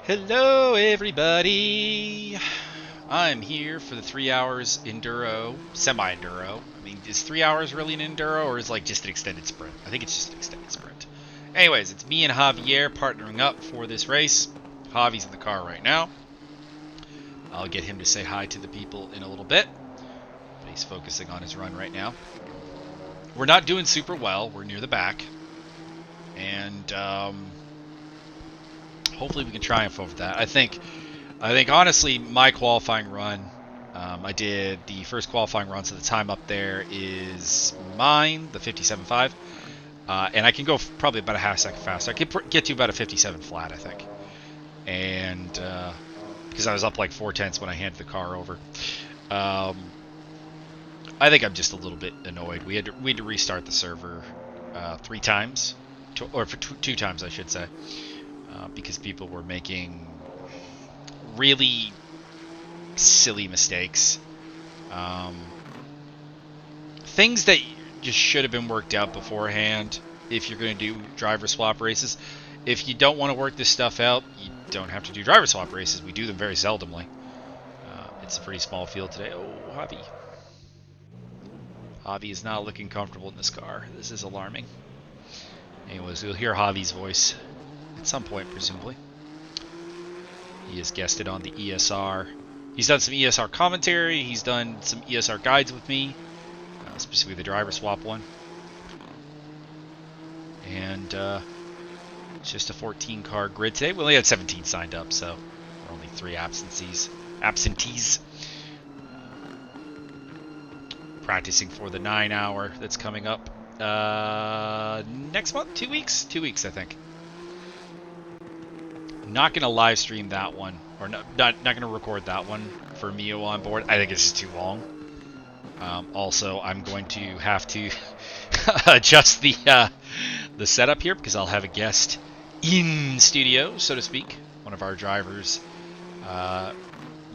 Hello, everybody. I'm here for the 3 hours enduro, semi-enduro. I mean, is 3 hours really an enduro, or is like just an extended sprint? I think it's just an extended sprint. Anyways, it's me and Javier partnering up for this race. Javi's in the car right now. I'll get him to say hi to the people in a little bit, but he's focusing on his run right now. We're not doing super well. We're near the back, and hopefully we can triumph over that. I think honestly, my qualifying run, I did the first qualifying run, so the time up there is mine, the 57.5, and I can go probably about a half second faster. I can get to about a 57 flat, I think, and because I was up like 4 tenths when I handed the car over. I think I'm just a little bit annoyed. We had to restart the server 3 times, or for 2 times, I should say, because people were making really silly mistakes. Things that just should have been worked out beforehand if you're going to do driver swap races. If you don't want to work this stuff out, you don't have to do driver swap races. We do them very seldomly. It's a pretty small field today. Oh, Javi. Javi is not looking comfortable in this car. This is alarming. Anyways, we'll hear Javi's voice at some point, presumably. He has guested on the ESR. He's done some ESR commentary. He's done some ESR guides with me, specifically the driver swap one. And it's just a 14 car grid today. We only had 17 signed up, so we're only 3 absentees. Practicing for the 9-hour that's coming up next month. 2 weeks. 2 weeks, I think. I'm not gonna live stream that one, or not gonna record that one for Mio on board. I think it's just too long. Also, I'm going to have to adjust the setup here because I'll have a guest in studio, so to speak. One of our drivers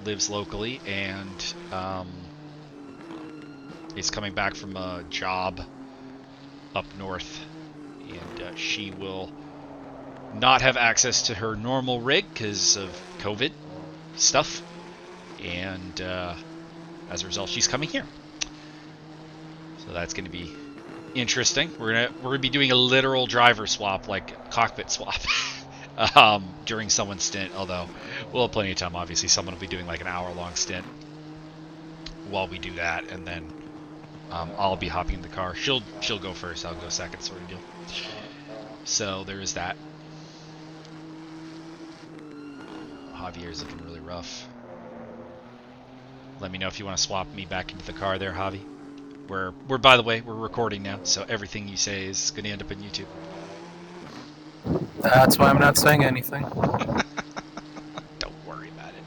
lives locally and is coming back from a job up north, and she will not have access to her normal rig because of COVID stuff, and as a result, she's coming here. So that's going to be interesting. We're gonna be doing a literal driver swap, like cockpit swap, during someone's stint. Although we'll have plenty of time. Obviously, someone will be doing like an hour-long stint while we do that, and then I'll be hopping in the car. She'll go first. I'll go second, sort of deal. So there is that. Javier's looking really rough. Let me know if you want to swap me back into the car there, Javi. We're by the way, we're recording now, so everything you say is going to end up in YouTube. That's why I'm not saying anything. Don't worry about it.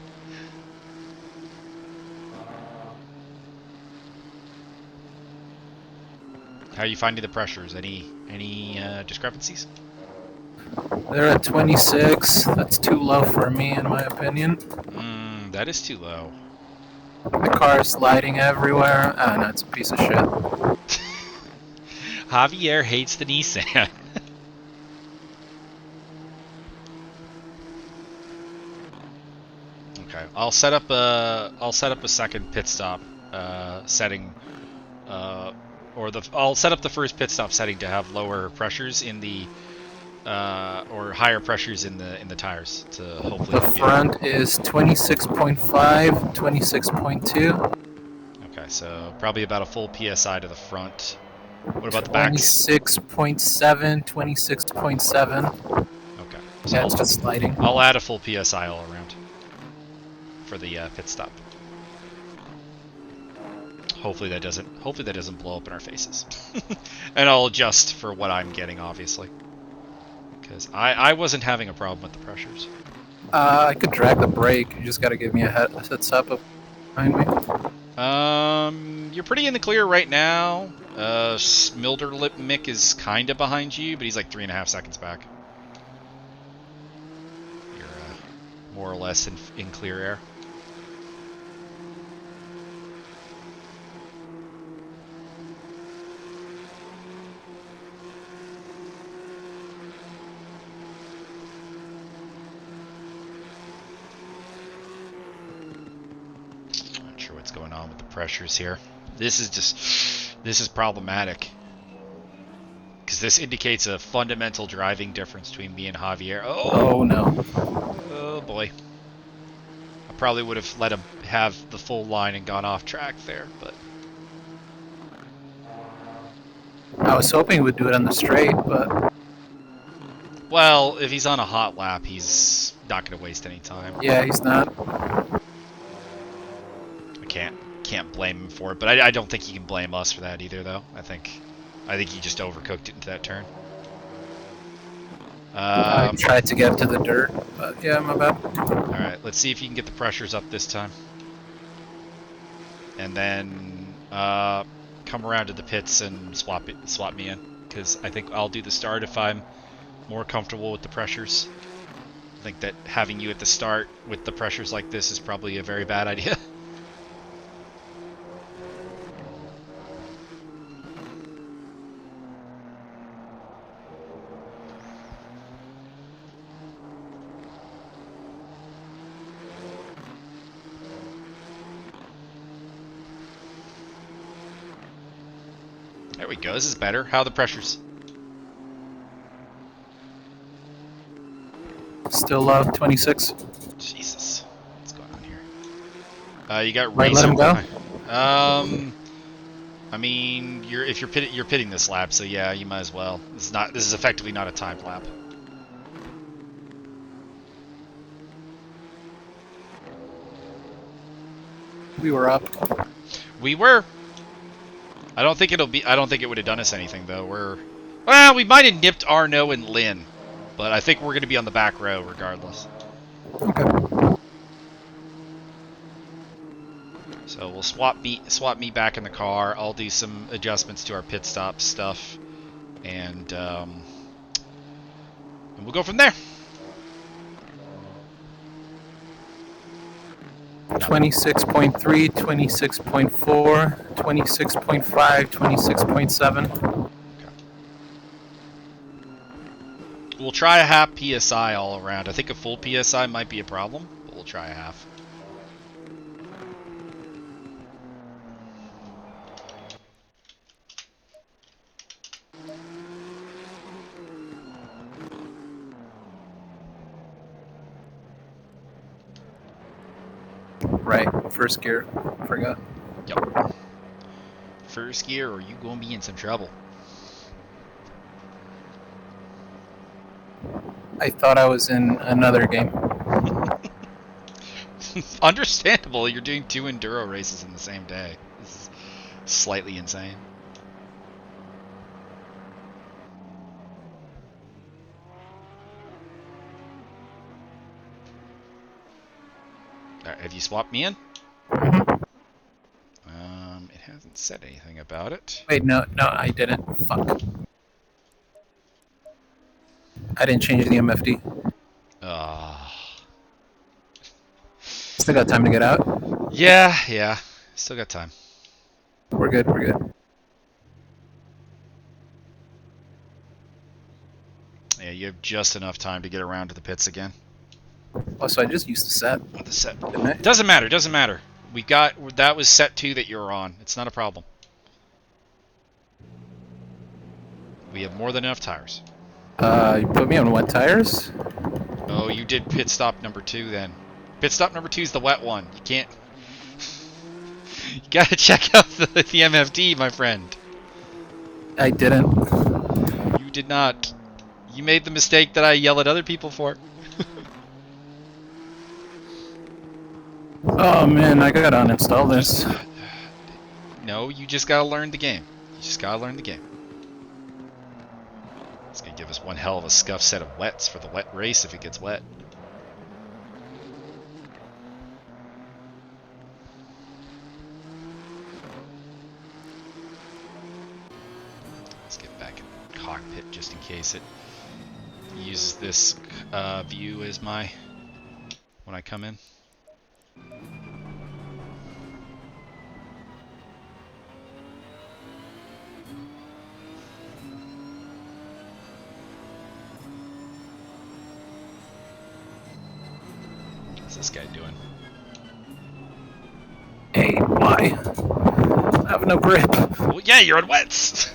How are you finding the pressures? Any discrepancies? They're at 26. That's too low for me, in my opinion. That is too low. The car's sliding everywhere. Oh, no, it's a piece of shit. Javier hates the Nissan. Okay, I'll set up a second pit stop setting, I'll set up the first pit stop setting to have lower pressures in the or higher pressures in the tires to hopefully. The front is 26.5, 26.2. Okay, so probably about a full PSI to the front. What about the backs? 26.7, 26.7. Okay, so yeah, it's just sliding. I'll add a full PSI all around for the pit stop. Hopefully that doesn't blow up in our faces. And I'll adjust for what I'm getting, obviously, because I wasn't having a problem with the pressures. I could drag the brake. You just got to give me a heads up behind me. You're pretty in the clear right now. Smilder Lip Mick is kind of behind you, but he's like 3.5 seconds back. You're more or less in clear air. going on with the pressures here. This is problematic. Because this indicates a fundamental driving difference between me and Javier. Oh no. Oh boy. I probably would have let him have the full line and gone off track there, but... I was hoping he would do it on the straight, but... Well, if he's on a hot lap, he's not going to waste any time. Yeah, he's not. I can't blame him for it, but I don't think he can blame us for that either, though. I think he just overcooked it into that turn. I tried to get to the dirt, but yeah, my bad. Alright, let's see if you can get the pressures up this time. And then come around to the pits and swap me in. Because I think I'll do the start if I'm more comfortable with the pressures. I think that having you at the start with the pressures like this is probably a very bad idea. There we go, this is better. How are the pressures? Still love 26. Jesus. What's going on here? You got Might Razor. let him go? I mean, you're pitting this lap, so yeah, you might as well. This is effectively not a timed lap. We were up. We were. I don't think it would have done us anything though. Well, we might have nipped Arno and Lynn, but I think we're going to be on the back row regardless. Okay. So we'll swap me back in the car. I'll do some adjustments to our pit stop stuff, and we'll go from there. 26.3, 26.4, 26.5, 26.7. We'll try a half PSI all around. I think a full PSI might be a problem, but we'll try a half. Right, first gear. Forgot. Yep. First gear, or you gonna be in some trouble. I thought I was in another game. Understandable, you're doing 2 enduro races in the same day. This is slightly insane. Alright, have you swapped me in? It hasn't said anything about it. Wait, no, I didn't. Fuck. I didn't change the MFD. Still got time to get out? Yeah. Still got time. We're good. Yeah, you have just enough time to get around to the pits again. Oh, so I just used the set. The set. Didn't I? Doesn't matter. That was set 2 that you're on. It's not a problem. We have more than enough tires. You put me on wet tires? Oh, you did pit stop number 2 then. Pit stop number 2 is the wet one. You can't... You gotta check out the MFD, my friend. I didn't. You did not. You made the mistake that I yell at other people for. Oh man, I gotta uninstall this. No, you just gotta learn the game. It's gonna give us one hell of a scuff set of wets for the wet race if it gets wet. Let's get back in the cockpit just in case it uses this view as my... when I come in. What's this guy doing? Hey, Why? I have no grip. Well, yeah, you're on wets.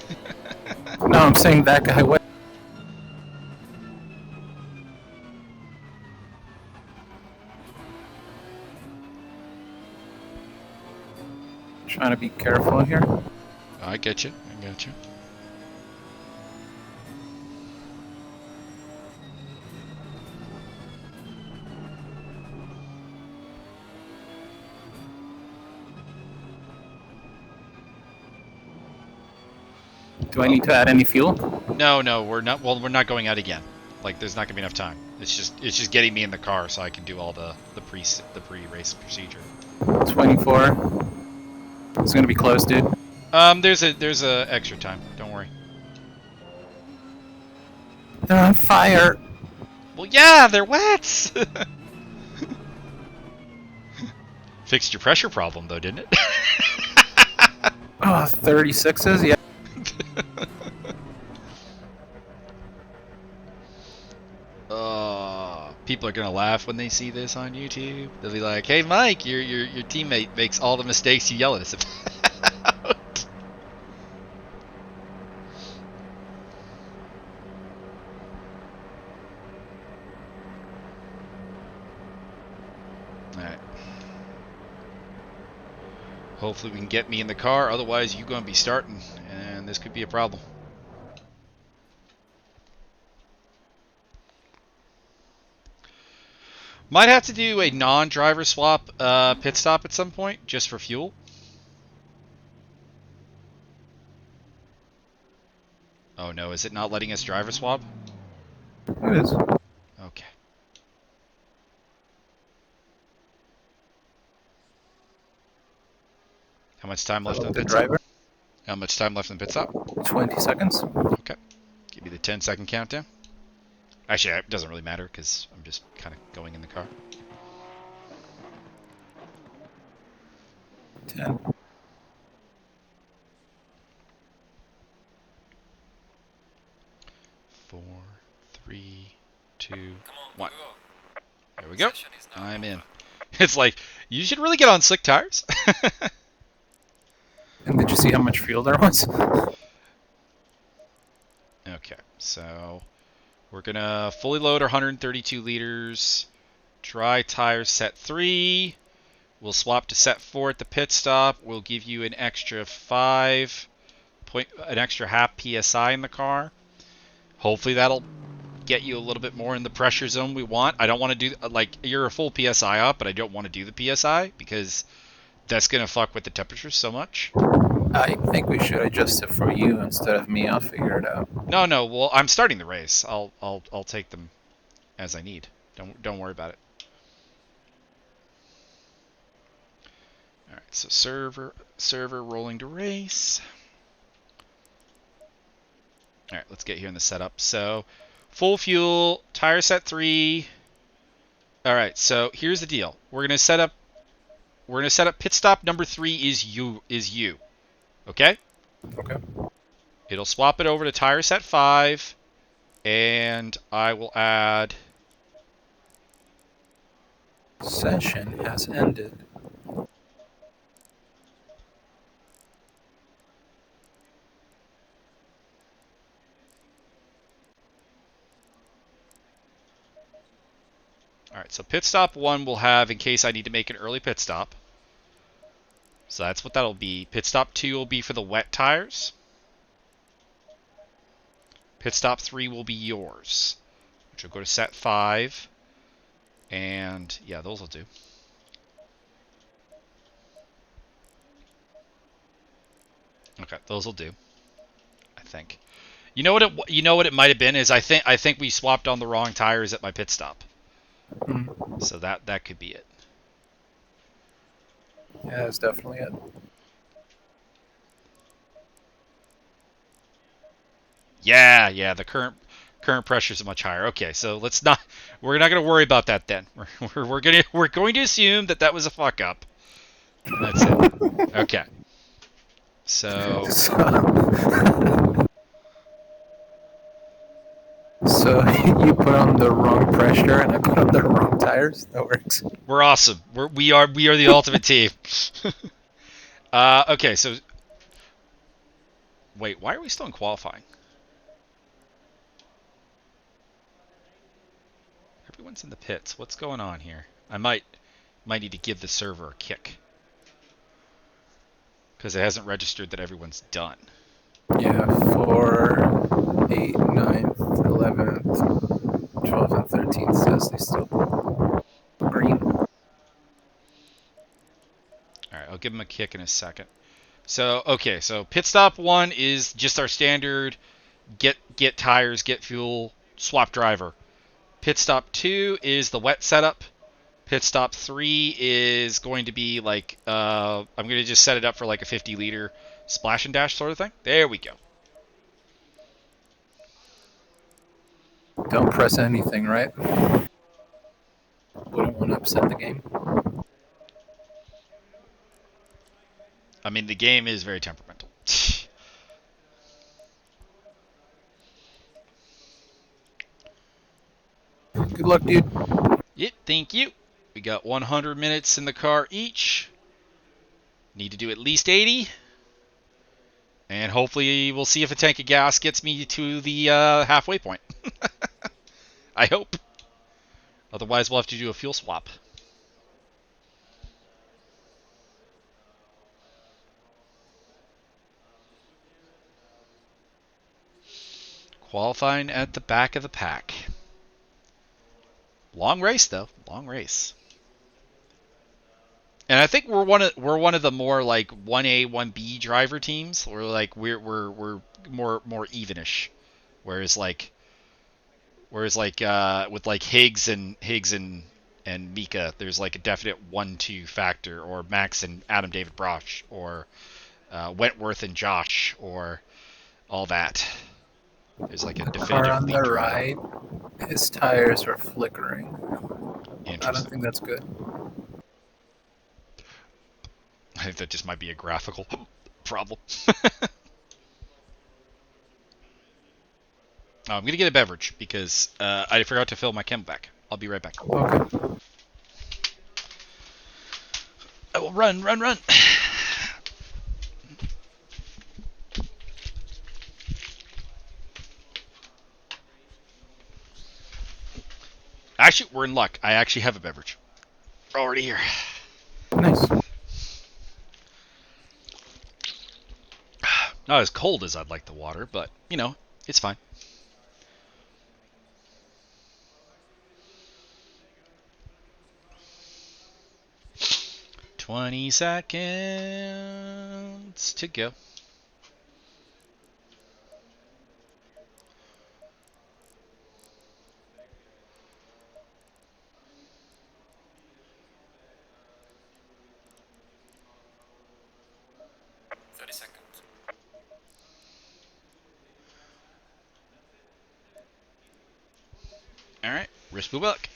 No, I'm saying that guy went. Trying to be careful here. I get you. I get you. Do I need to add any fuel? No, we're not. Well, we're not going out again. Like, there's not gonna be enough time. It's just getting me in the car so I can do all the pre-race procedure. 24. It's gonna be close, dude. There's a extra time. Don't worry. They're on fire. Well, yeah, they're wet. Fixed your pressure problem though, didn't it? Oh, 36s, yeah. People are gonna laugh when they see this on YouTube. They'll be like, "Hey, Mike, your teammate makes all the mistakes you yell at us about." All right. Hopefully, we can get me in the car. Otherwise, you're gonna be starting, and this could be a problem. Might have to do a non-driver swap pit stop at some point, just for fuel. Oh no, is it not letting us driver swap? It is. Okay. How much time left in the pit driver? stop? How much time left in the pit stop? 20 seconds. Okay. Give me the 10-second countdown. Actually, it doesn't really matter because I'm just kind of going in the car. 10. 4, 3, 2, 1. There we go. I'm in. It's like, you should really get on slick tires. And did you see how much fuel there was? Okay, so we're gonna fully load our 132 liters. Dry tires set 3. We'll swap to set 4 at the pit stop. We'll give you an extra an extra half PSI in the car. Hopefully that'll get you a little bit more in the pressure zone we want. I don't want to do, like, you're a full PSI up, but I don't want to do the PSI because that's going to fuck with the temperature so much. I think we should adjust it for you instead of me. I'll figure it out. No. Well, I'm starting the race. I'll take them as I need. Don't worry about it. All right. So server rolling to race. All right. Let's get here in the setup. So full fuel, tire set 3. All right. So here's the deal. We're gonna set up pit stop number 3 is you. Okay? Okay. It'll swap it over to tire set 5, and I will add... Session has ended. Alright, so pit stop 1 will have in case I need to make an early pit stop. So that's what that'll be. Pit stop 2 will be for the wet tires. Pit stop 3 will be yours, which will go to set 5. And yeah, those will do. Okay, those will do. I think. You know what it might have been is I think we swapped on the wrong tires at my pit stop. So that could be it. Yeah, that's definitely it. Yeah, the current pressure is much higher. Okay, so we're not going to worry about that then. We're going to assume that was a fuck up. That's it. Okay. So you put on the wrong pressure and I put on the wrong tires. That works. We're awesome. We are the ultimate team. Okay, so wait, why are we still in qualifying? Everyone's in the pits. What's going on here? I might need to give the server a kick because it hasn't registered that everyone's done. Yeah, 4, 8, 9, 11, 12, and 13 says they still green. All right, I'll give them a kick in a second. So okay, so pit stop 1 is just our standard get tires, get fuel, swap driver. Pit stop 2 is the wet setup. Pit stop 3 is going to be like I'm going to just set it up for like a 50-liter splash and dash sort of thing. There we go. Don't press anything, right? Wouldn't want to upset the game. I mean, the game is very temperamental. Good luck, dude. Yep, thank you. We got 100 minutes in the car each. Need to do at least 80. And hopefully we'll see if a tank of gas gets me to the halfway point. I hope. Otherwise we'll have to do a fuel swap. Qualifying at the back of the pack. Long race though. Long race. And I think we're one of the more like 1A 1B driver teams. We're like we're more evenish. Whereas like with like Higgs and Mika, there's like a definite 1-2 factor, or Max and Adam David Brosh, or Wentworth and Josh, or all that. There's like a Car definitive on the leader. right, his tires are flickering. I don't Interesting. think that's good. I think that just might be a graphical problem. I'm gonna get a beverage because I forgot to fill my CamelBak. I'll be right back. Okay. I will run. Actually, we're in luck. I actually have a beverage already here. Nice. Not as cold as I'd like the water, but you know, it's fine. "20 seconds to go." Alright, wish me luck.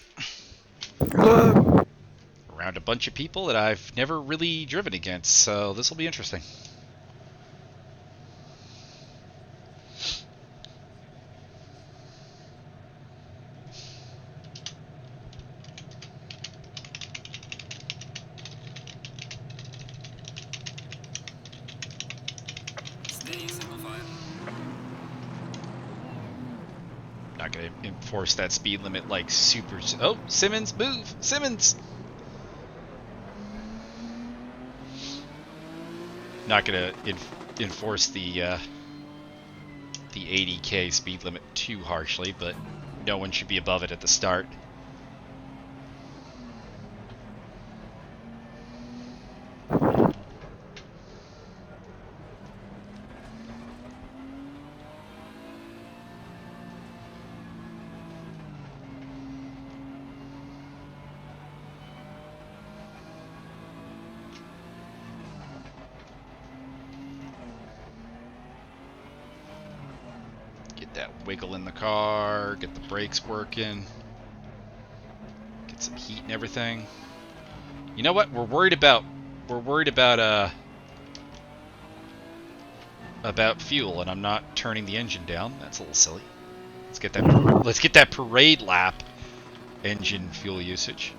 Good luck. Around a bunch of people that I've never really driven against, so this will be interesting. Not gonna enforce that speed limit like super. Oh, Simmons, move! Simmons! Not gonna enforce the 80k speed limit too harshly, but no one should be above it at the start. Get that wiggle in the car, get the brakes working, get some heat and everything. You know what? We're worried about fuel, and I'm not turning the engine down. That's a little silly. Let's get that parade lap engine fuel usage.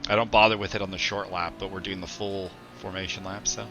I don't bother with it on the short lap, but we're doing the full formation lap, so.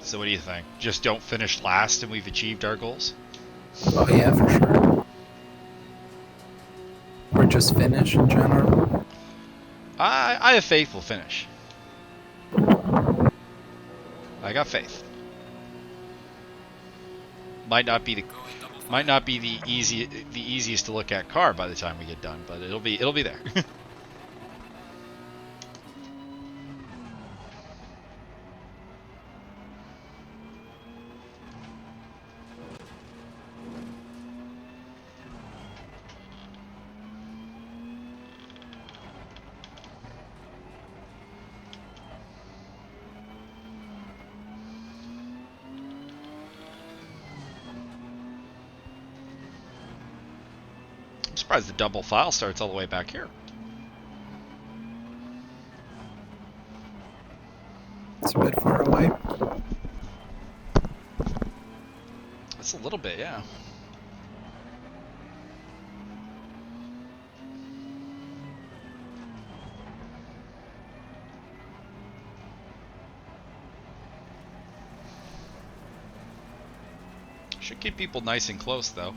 So what do you think? Just don't finish last and we've achieved our goals? Oh yeah, for sure. Or just finish in general. I have faith we'll finish. I got faith. Might not be the easiest to look at car by the time we get done, but it'll be there. I'm surprised the double file starts all the way back here. It's a bit far away. It's a little bit, yeah. Should keep people nice and close though,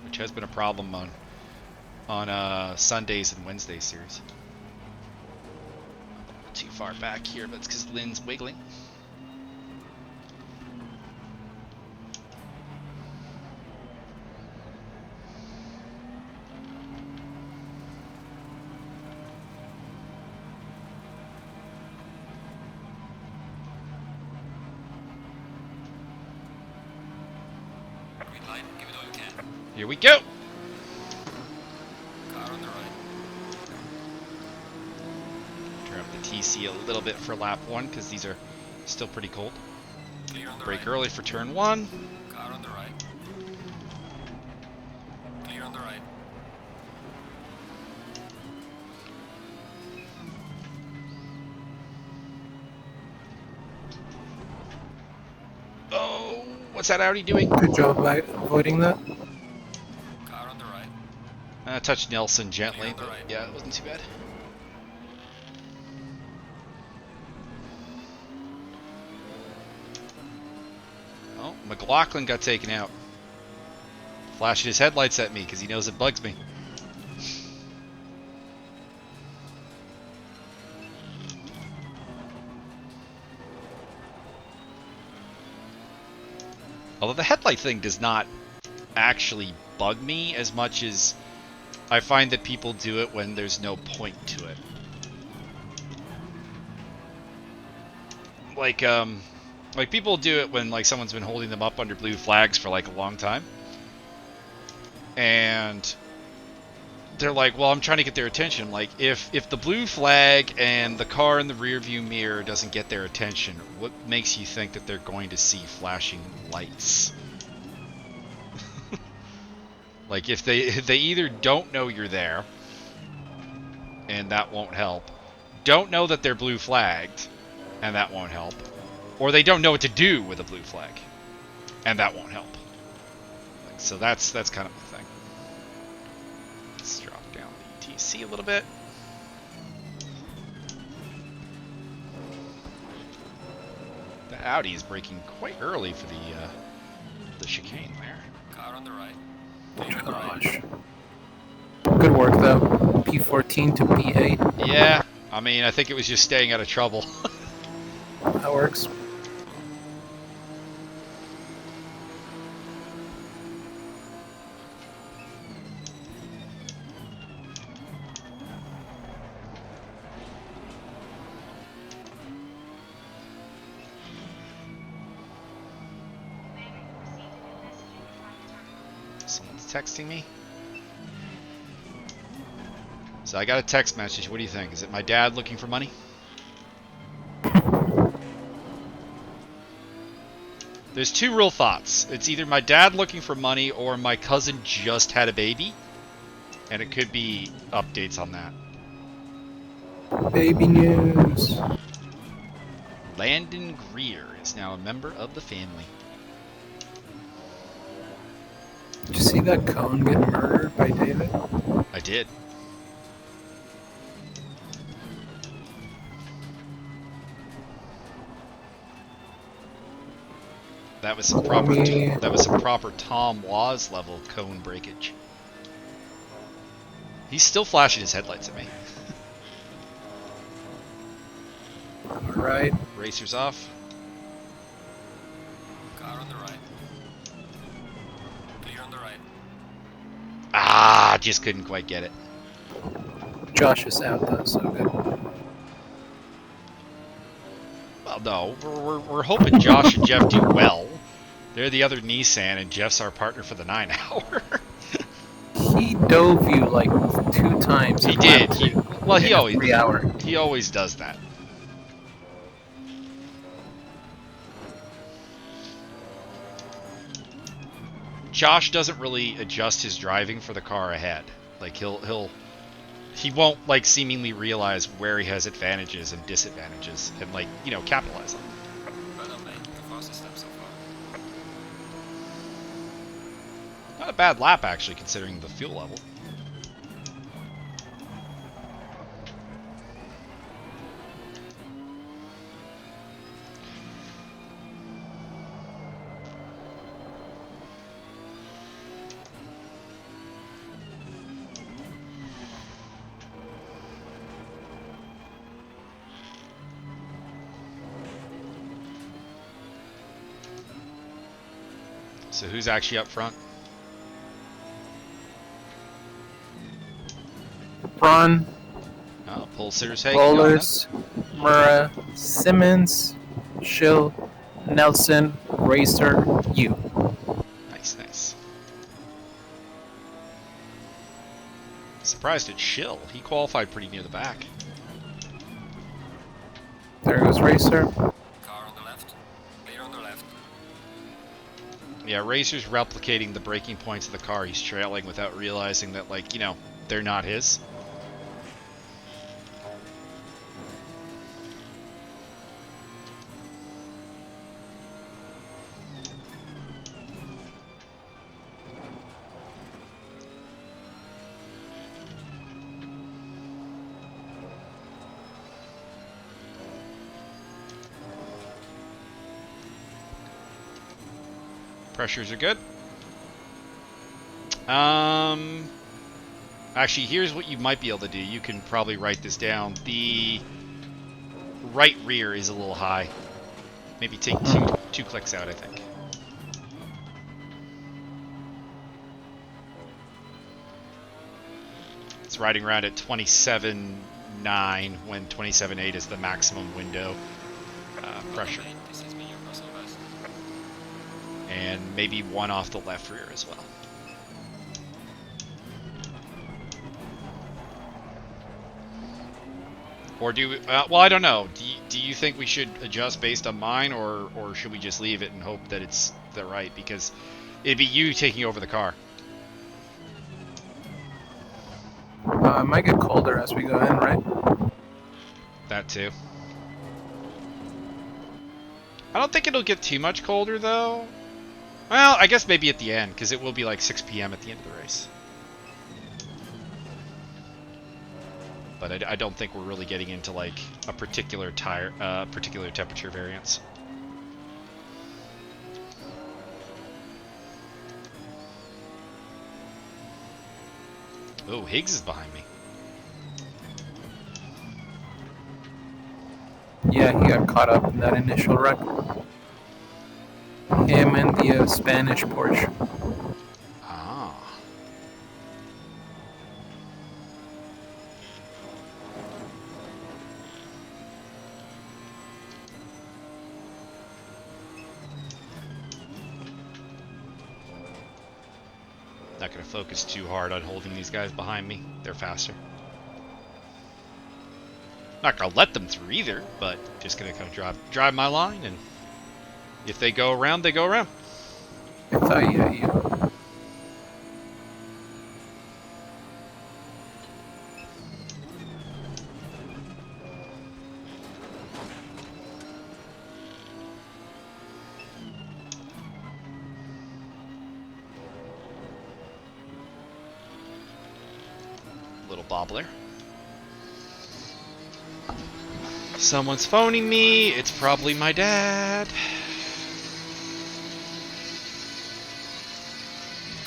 which has been a problem on Sundays and Wednesdays series. Too far back here, but it's because Lynn's wiggling. Here we go. Car on the right. Turn up the TC a little bit for lap 1 because these are still pretty cold. Brake early for turn 1. Car on the right. Clear on the right. Oh, what's that Audi doing? Good job by avoiding that. Car on the right. Touched Nelson gently, but yeah, it wasn't too bad. Oh, McLaughlin got taken out. Flashing his headlights at me because he knows it bugs me. Although the headlight thing does not actually bug me as much as I find that people do it when there's no point to it. Like people do it when like someone's been holding them up under blue flags for like a long time. And they're like, well, I'm trying to get their attention. Like, if the blue flag and the car in the rear view mirror doesn't get their attention, what makes you think that they're going to see flashing lights? Like, if they either don't know you're there, and that won't help, don't know that they're blue flagged, and that won't help, or they don't know what to do with a blue flag, and that won't help. Like, so that's kind of the thing. Let's drop down the TC a little bit. The Audi is braking quite early for the chicane there. Car on the right. Gosh. Good work though. P14 to P8. Yeah, I mean, I think it was just staying out of trouble. That works. texting me? So I got a text message. What do you think? Is it my dad looking for money? There's two real thoughts. It's either my dad looking for money or my cousin just had a baby. And it could be updates on that. Baby news. Landon Greer is now a member of the family. Did you see that cone get murdered by David? I did. That was some proper. That was some proper Tom Waz level cone breakage. He's still flashing his headlights at me. Right. Racers off. Car on the right. Clear on the right. Ah, just couldn't quite get it. Josh is out though, so good. Well, no, we're hoping Josh and Jeff do well. They're the other Nissan, and Jeff's our partner for the 9 hour. He dove you like 2 times. He did. He always does that. Josh doesn't really adjust his driving for the car ahead. Like he won't like seemingly realize where he has advantages and disadvantages and like, you know, capitalize on them. Well done, mate. The fastest step so far. Not a bad lap actually, considering the fuel level. So who's actually up front? Braun, Pole sitters, hey, Bowlers, Murrah, Simmons, Schill, Nelson, Racer, you. Nice, nice. Surprised at Schill. He qualified pretty near the back. There goes Racer. Car on the left. Clear on the left. Yeah, Racer's replicating the braking points of the car he's trailing without realizing that, like, you know, they're not his. Pressures are good. Actually, here's what you might be able to do. You can probably write this down. The right rear is a little high. Maybe take two clicks out, I think. It's riding around at 27.9 when 27.8 is the maximum window pressure. This is me, your muscle vest. And maybe one off the left rear as well. Or do we, well, I don't know. Do you think we should adjust based on mine, or should we just leave it and hope that it's the right? Because it'd be you taking over the car. It might get colder as we go in, right? That too. I don't think it'll get too much colder though. Well, I guess maybe at the end, because it will be like 6 p.m. at the end of the race. But I don't think we're really getting into like a particular particular temperature variance. Oh, Higgs is behind me. Yeah, he got caught up in that initial wreck. Him and the Spanish Porsche. Ah. Not going to focus too hard on holding these guys behind me. They're faster. Not going to let them through either, but just going to kind of drive my line, and if they go around, they go around. It's you. Little bobbler. Someone's phoning me. It's probably my dad.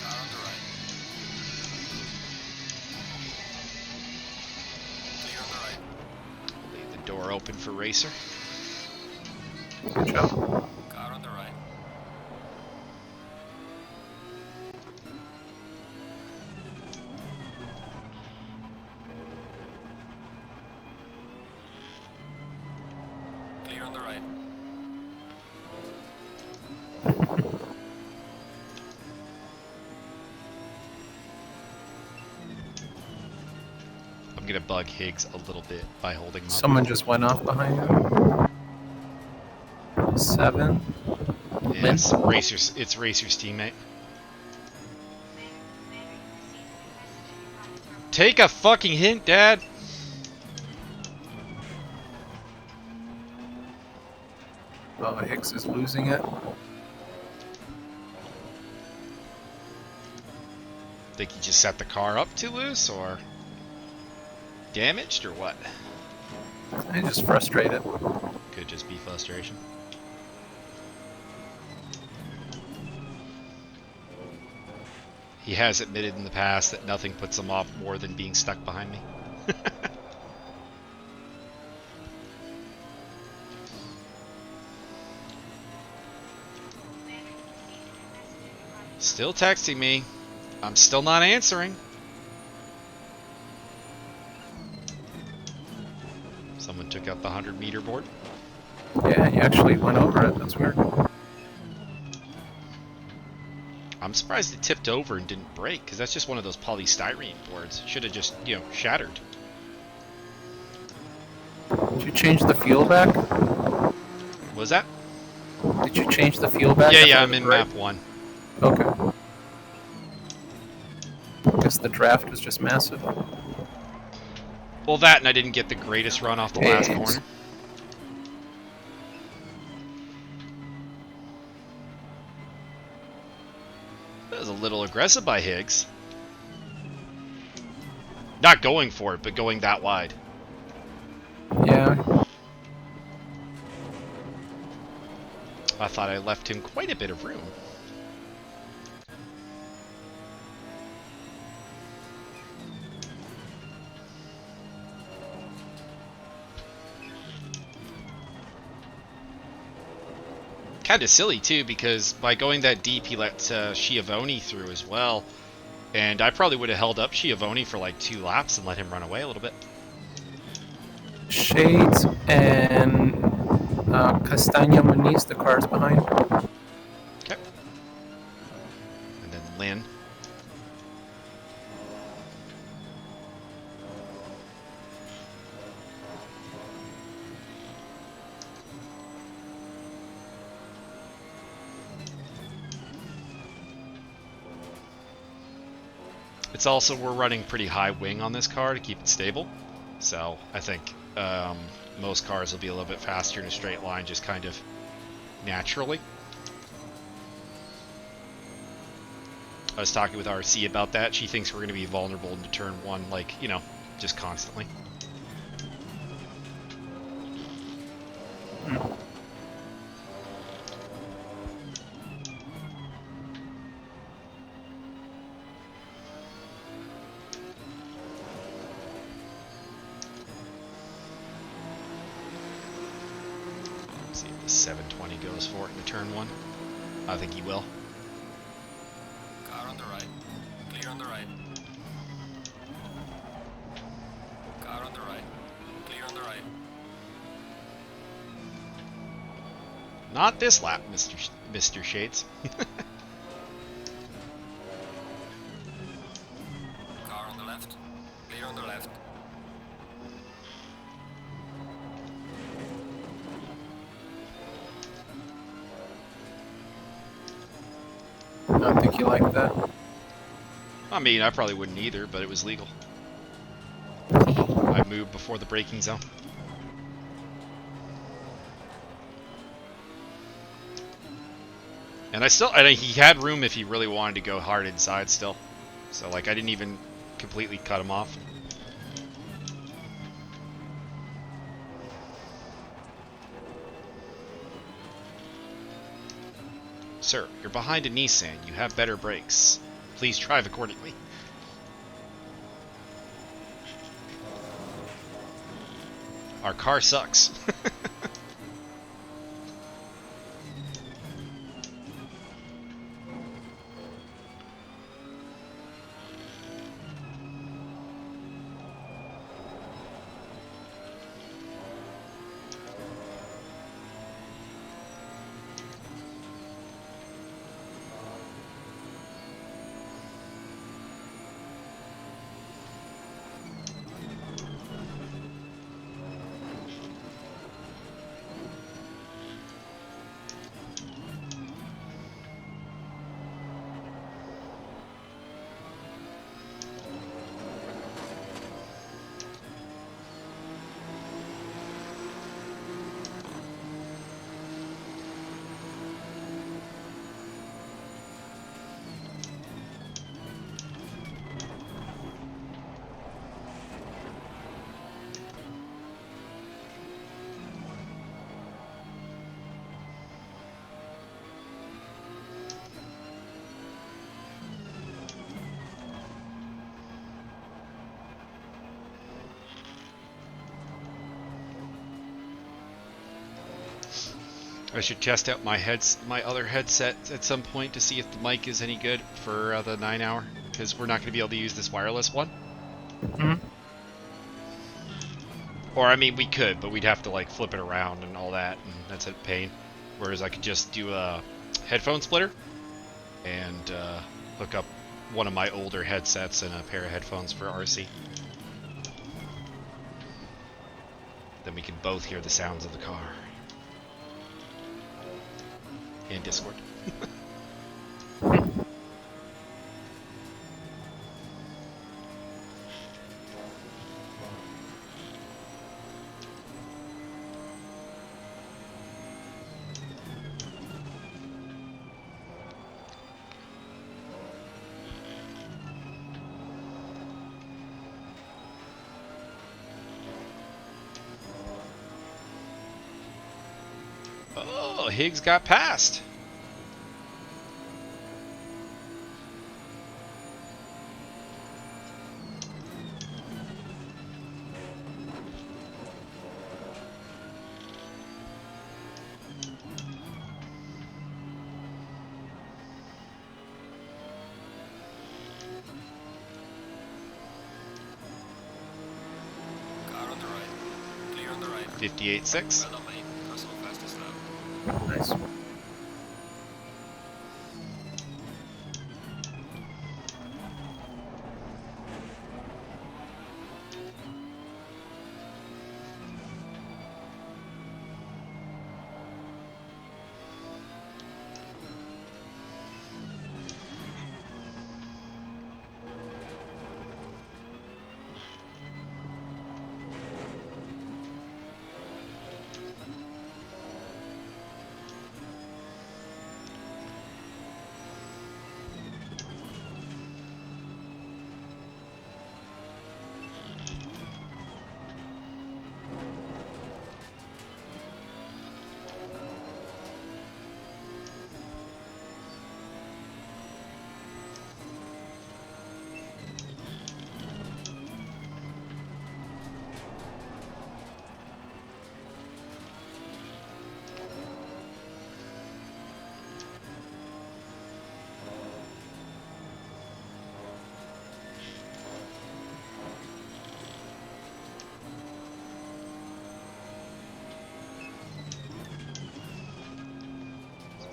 Car on the right. Clear on the right. Leave the door open for Racer. Good job. Car on the right. Clear on the right. I'm going to bug Higgs a little bit by holding him up. Someone just went off behind you. 7. Yeah, it's Racer's teammate. Take a fucking hint, Dad. Oh, Hicks is losing it. Think he just set the car up too loose, or damaged, or what? I'm just frustrated. Could just be frustration. He has admitted in the past that nothing puts him off more than being stuck behind me. Still texting me. I'm still not answering. Someone took out the 100-meter board. Yeah, you actually went over it. That's weird. I'm surprised it tipped over and didn't break, because that's just one of those polystyrene boards. Should have just, shattered. Did you change the fuel back? What was that? Did you change the fuel back? Yeah, I'm in map 1. Okay. Guess the draft was just massive. Well, that, and I didn't get the greatest run off the last corner. That was a little aggressive by Higgs. Not going for it, but going that wide. Yeah. I thought I left him quite a bit of room. Kind of silly too, because by going that deep, he let Schiavone through as well, and I probably would have held up Schiavone for like 2 laps and let him run away a little bit. Shades and Castaña Muniz, the cars behind. Okay. And then Lynn. It's also, we're running pretty high wing on this car to keep it stable. So I think most cars will be a little bit faster in a straight line, just kind of naturally. I was talking with RC about that. She thinks we're going to be vulnerable into turn 1, like, just constantly. See if the 720 goes for it into turn 1. I think he will. Car on the right. Clear on the right. Car on the right. Clear on the right. Not this lap, Mr. Shades. don't think you like that. I mean, I probably wouldn't either, but it was legal. I moved before the braking zone. And he had room if he really wanted to go hard inside still. So, like, I didn't even completely cut him off. Sir, you're behind a Nissan. You have better brakes. Please drive accordingly. Our car sucks. I should test out my other headset at some point to see if the mic is any good for the 9-hour, because we're not going to be able to use this wireless one. Mm-hmm. Or, I mean, we could, but we'd have to, like, flip it around and all that, and that's a pain. Whereas I could just do a headphone splitter and hook up one of my older headsets and a pair of headphones for RC. Then we can both hear the sounds of the car. In Discord. Oh, Higgs got passed. Car on the right. Clear on the right. 58.6. Well done, mate. That's all fastest now. Nice.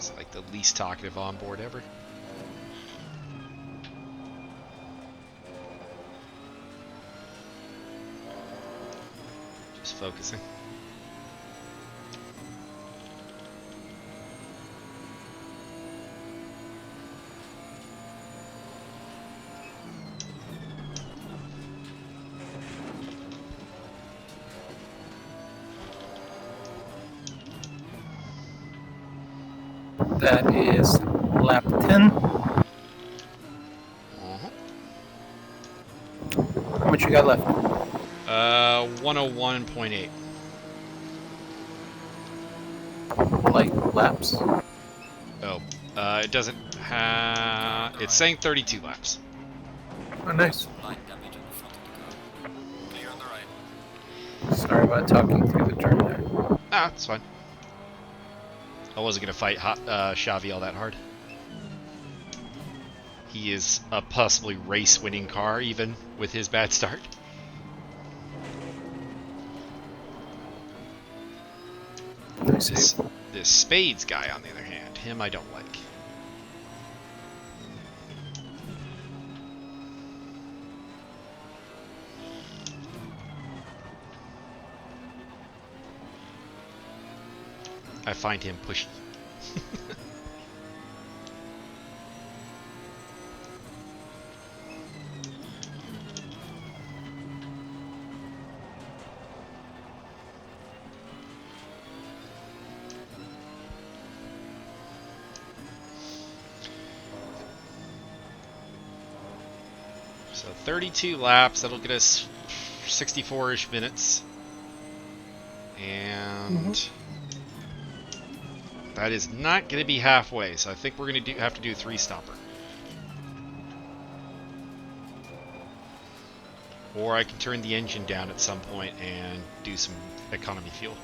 It's like the least talkative onboard ever. Just focusing. That is lap 10. How much you got left? 101.8. Like laps? Oh, it doesn't have... It's saying 32 laps. Oh, nice. Some light damage on the front of the car. Clear on the right. Sorry about talking through the turn there. Ah, it's fine. I wasn't going to fight Javi all that hard. He is a possibly race-winning car, even with his bad start. Nice. This Spades guy, on the other hand, him I don't like. I find him pushy. So 32 laps, that'll get us 64-ish minutes. And that is not going to be halfway, so I think we're going to have to do a 3-stopper. Or I can turn the engine down at some point and do some economy fuel.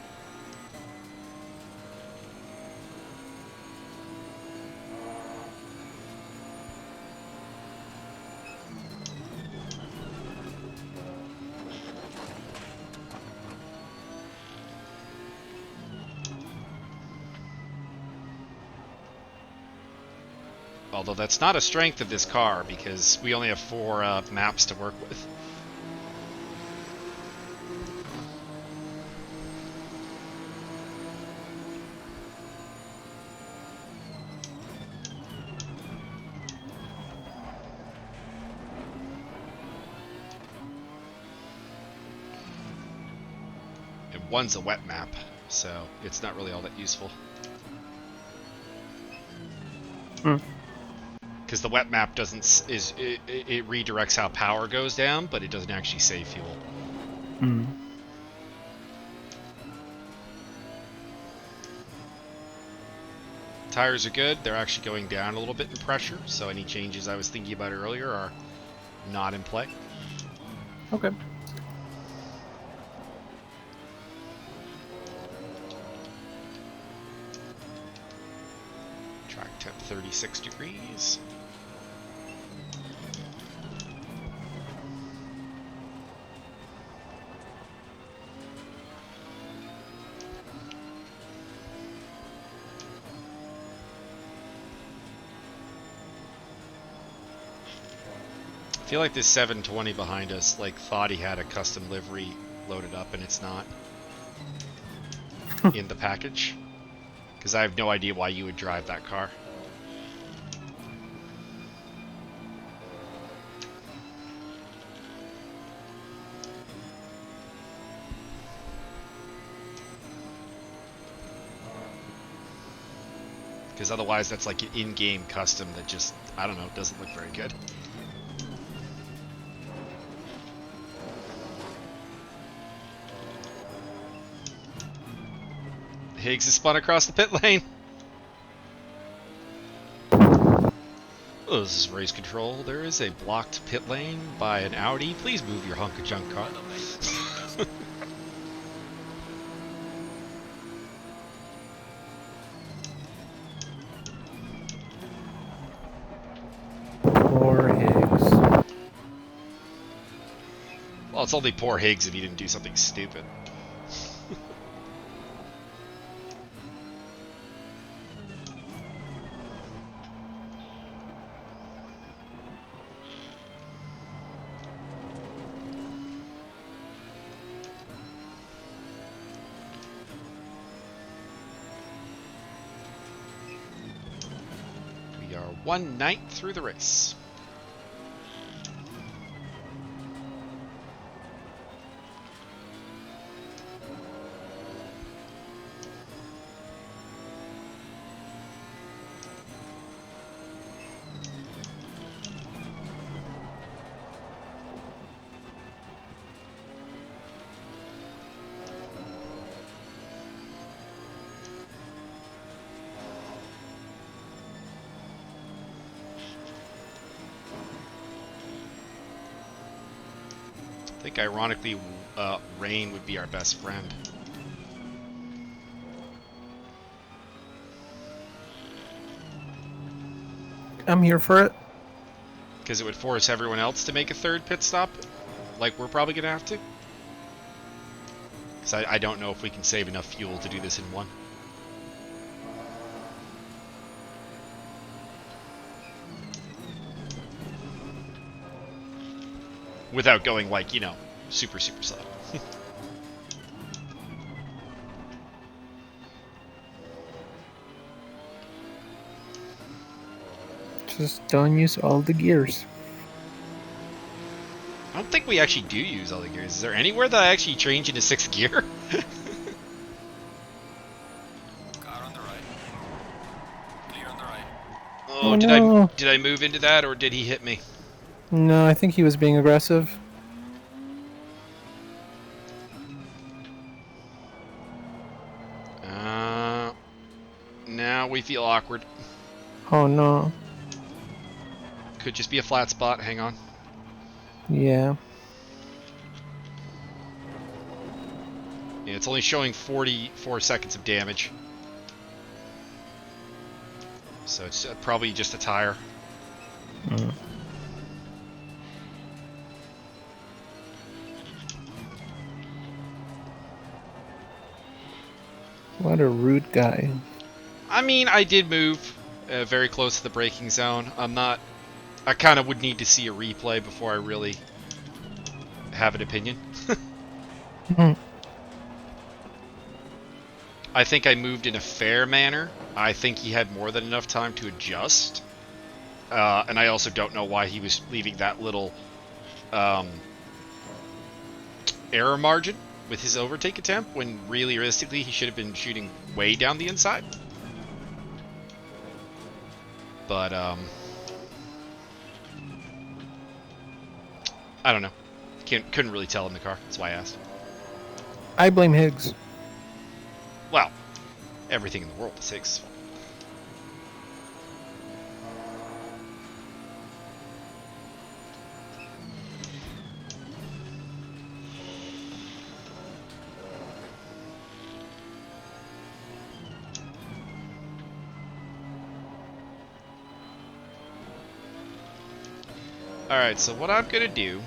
Although that's not a strength of this car, because we only have 4 maps to work with. And one's a wet map, so it's not really all that useful. Because the wet map doesn't it redirects how power goes down, but it doesn't actually save fuel. Tires are good. They're actually going down a little bit in pressure, so any changes I was thinking about earlier are not in play. Okay. Track temp 36 degrees. I feel like this 720 behind us thought he had a custom livery loaded up, and it's not in the package. Because I have no idea why you would drive that car. Because otherwise that's like an in-game custom that just, I don't know, doesn't look very good. Higgs has spun across the pit lane. Oh, this is race control. There is a blocked pit lane by an Audi. Please move your hunk of junk car. Poor Higgs. Well, it's only poor Higgs if he didn't do something stupid. We are 1/9 through the race. think, ironically, rain would be our best friend. I'm here for it. Because it would force everyone else to make a third pit stop, like we're probably going to have to. Because I don't know if we can save enough fuel to do this in one. Without going, like, you know, super, super slow. Just don't use all the gears. I don't think we actually do use all the gears. Is there anywhere that I actually change into 6th gear? Car on the right. Clear on the right. Oh, no. did I move into that, or did he hit me? No, I think he was being aggressive. Now we feel awkward. Oh no. Could just be a flat spot. Hang on. Yeah. Yeah, it's only showing 44 seconds of damage. So it's probably just a tire. Mm. What a rude guy. I mean, I did move very close to the braking zone. I kind of would need to see a replay before I really have an opinion. I think I moved in a fair manner. I think he had more than enough time to adjust. And I also don't know why he was leaving that little error margin with his overtake attempt, when really realistically he should have been shooting way down the inside. But I don't know. Couldn't really tell in the car. That's why I asked. I blame Higgs. Well, everything in the world is Higgs' fault. Alright, so what I'm gonna do,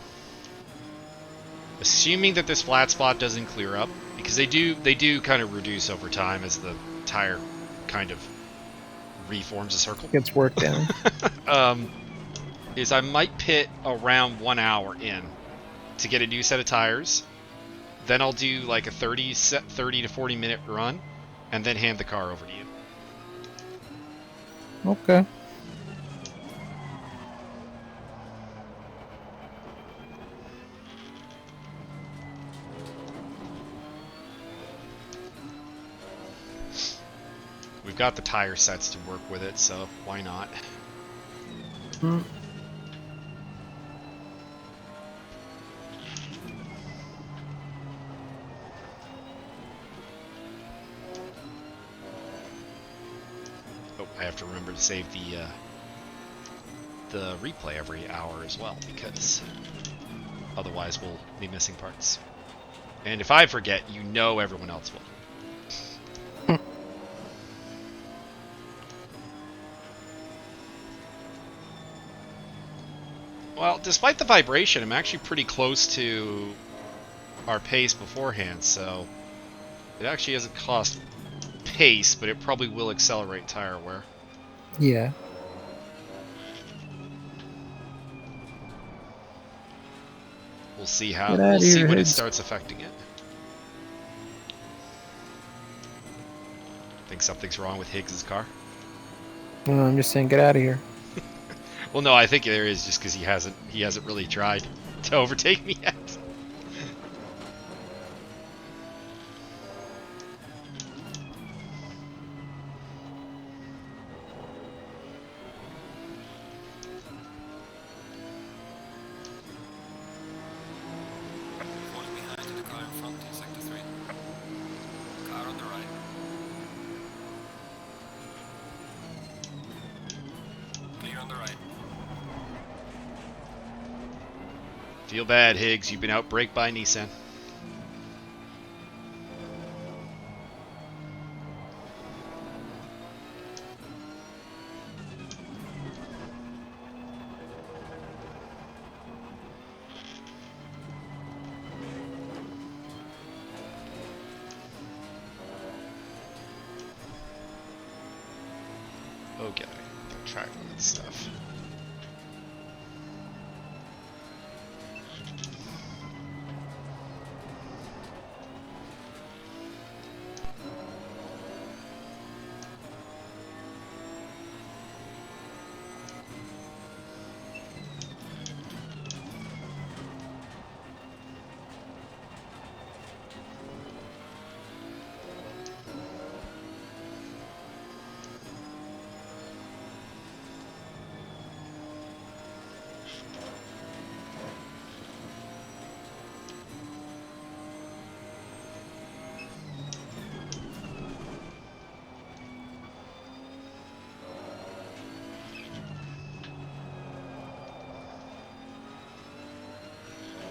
assuming that this flat spot doesn't clear up, because they do kind of reduce over time as the tire kind of reforms a circle. Gets worked down. Is I might pit around 1 hour in to get a new set of tires. Then I'll do like a 30 to 40 minute run, and then hand the car over to you. Okay. We've got the tire sets to work with it, so why not? Mm. Oh, I have to remember to save the replay every hour as well, because otherwise we'll be missing parts. And if I forget, you know everyone else will. Well, despite the vibration, I'm actually pretty close to our pace beforehand, so it actually doesn't cost pace, but it probably will accelerate tire wear. Yeah. We'll see how. Get outta We'll see here, when it Higgs. starts affecting it. Think something's wrong with Higgs's car? No, I'm just saying, get out of here. Well, no, I think there is, just because he hasn't really tried to overtake me yet. Falling behind to the car in front in sector 3. Car on the right. Clear on the right. Feel bad, Higgs. You've been outbraked by Nissan. Okay, track all that stuff.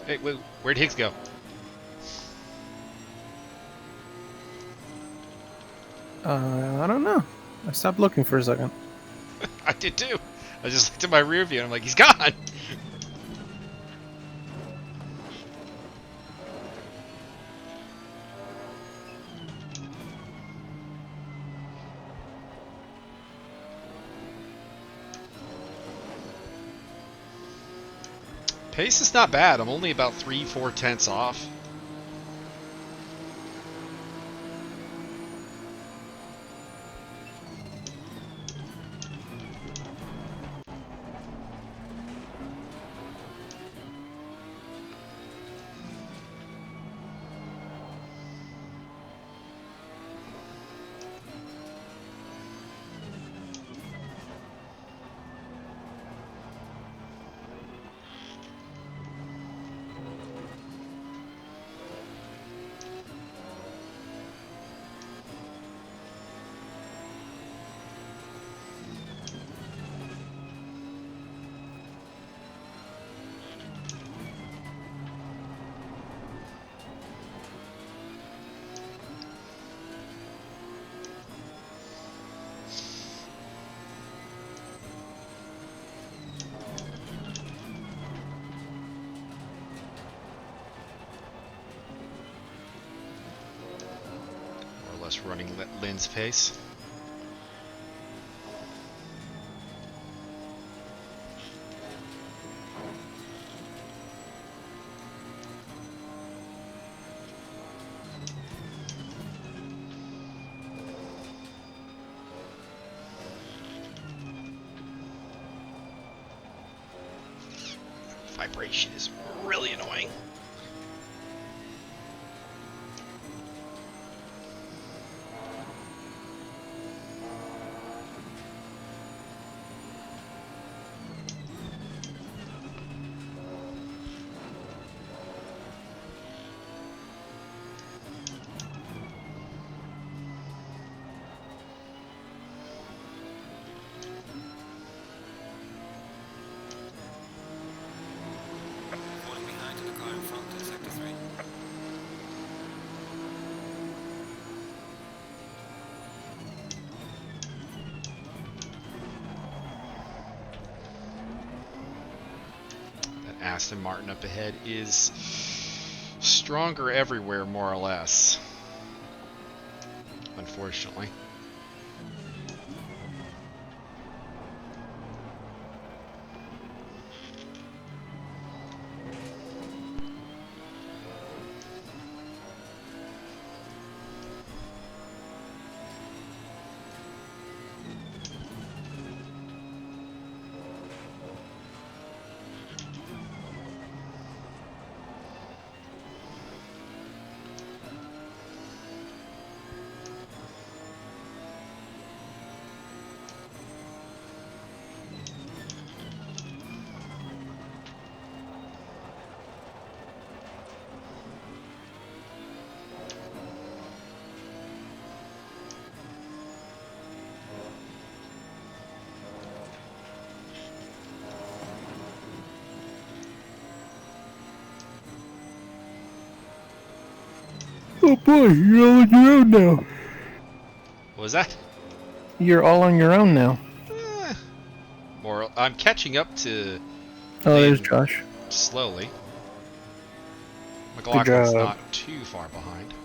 Hey, where'd Higgs go? I don't know. I stopped looking for a second. I did too. I just looked at my rear view and I'm like, he's gone! Pace is not bad. I'm only about 3-4 tenths off. Running Lynn's pace. Vibration is really annoying. Falling behind to the car in front in sector 3. That Aston Martin up ahead is stronger everywhere, more or less. Unfortunately. Oh boy, you're all on your own now. What was that? You're all on your own now. Eh, more. I'm catching up to Oh, there's Lynn Josh. slowly. Good McLaughlin's job. not too far behind.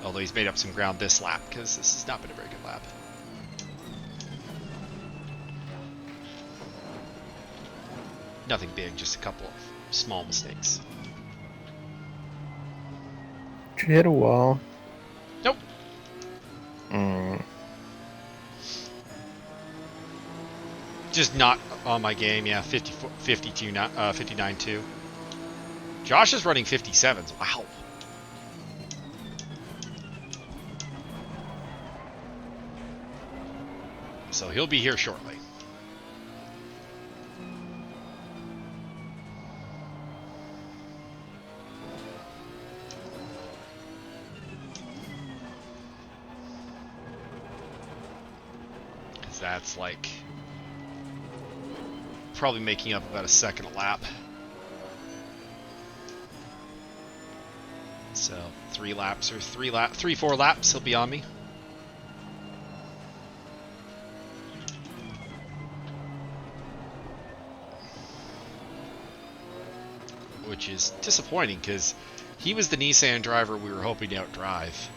Although he's made up some ground this lap, because this has not been a very good lap. Nothing big, just a couple of small mistakes. Did you hit a wall? Nope. Just not on my game, yeah. 59.2. Josh is running 57s. Wow. So he'll be here shortly. Because that's like probably making up about a second a lap. So 4 laps, he'll be on me. Which is disappointing because he was the Nissan driver we were hoping to outdrive.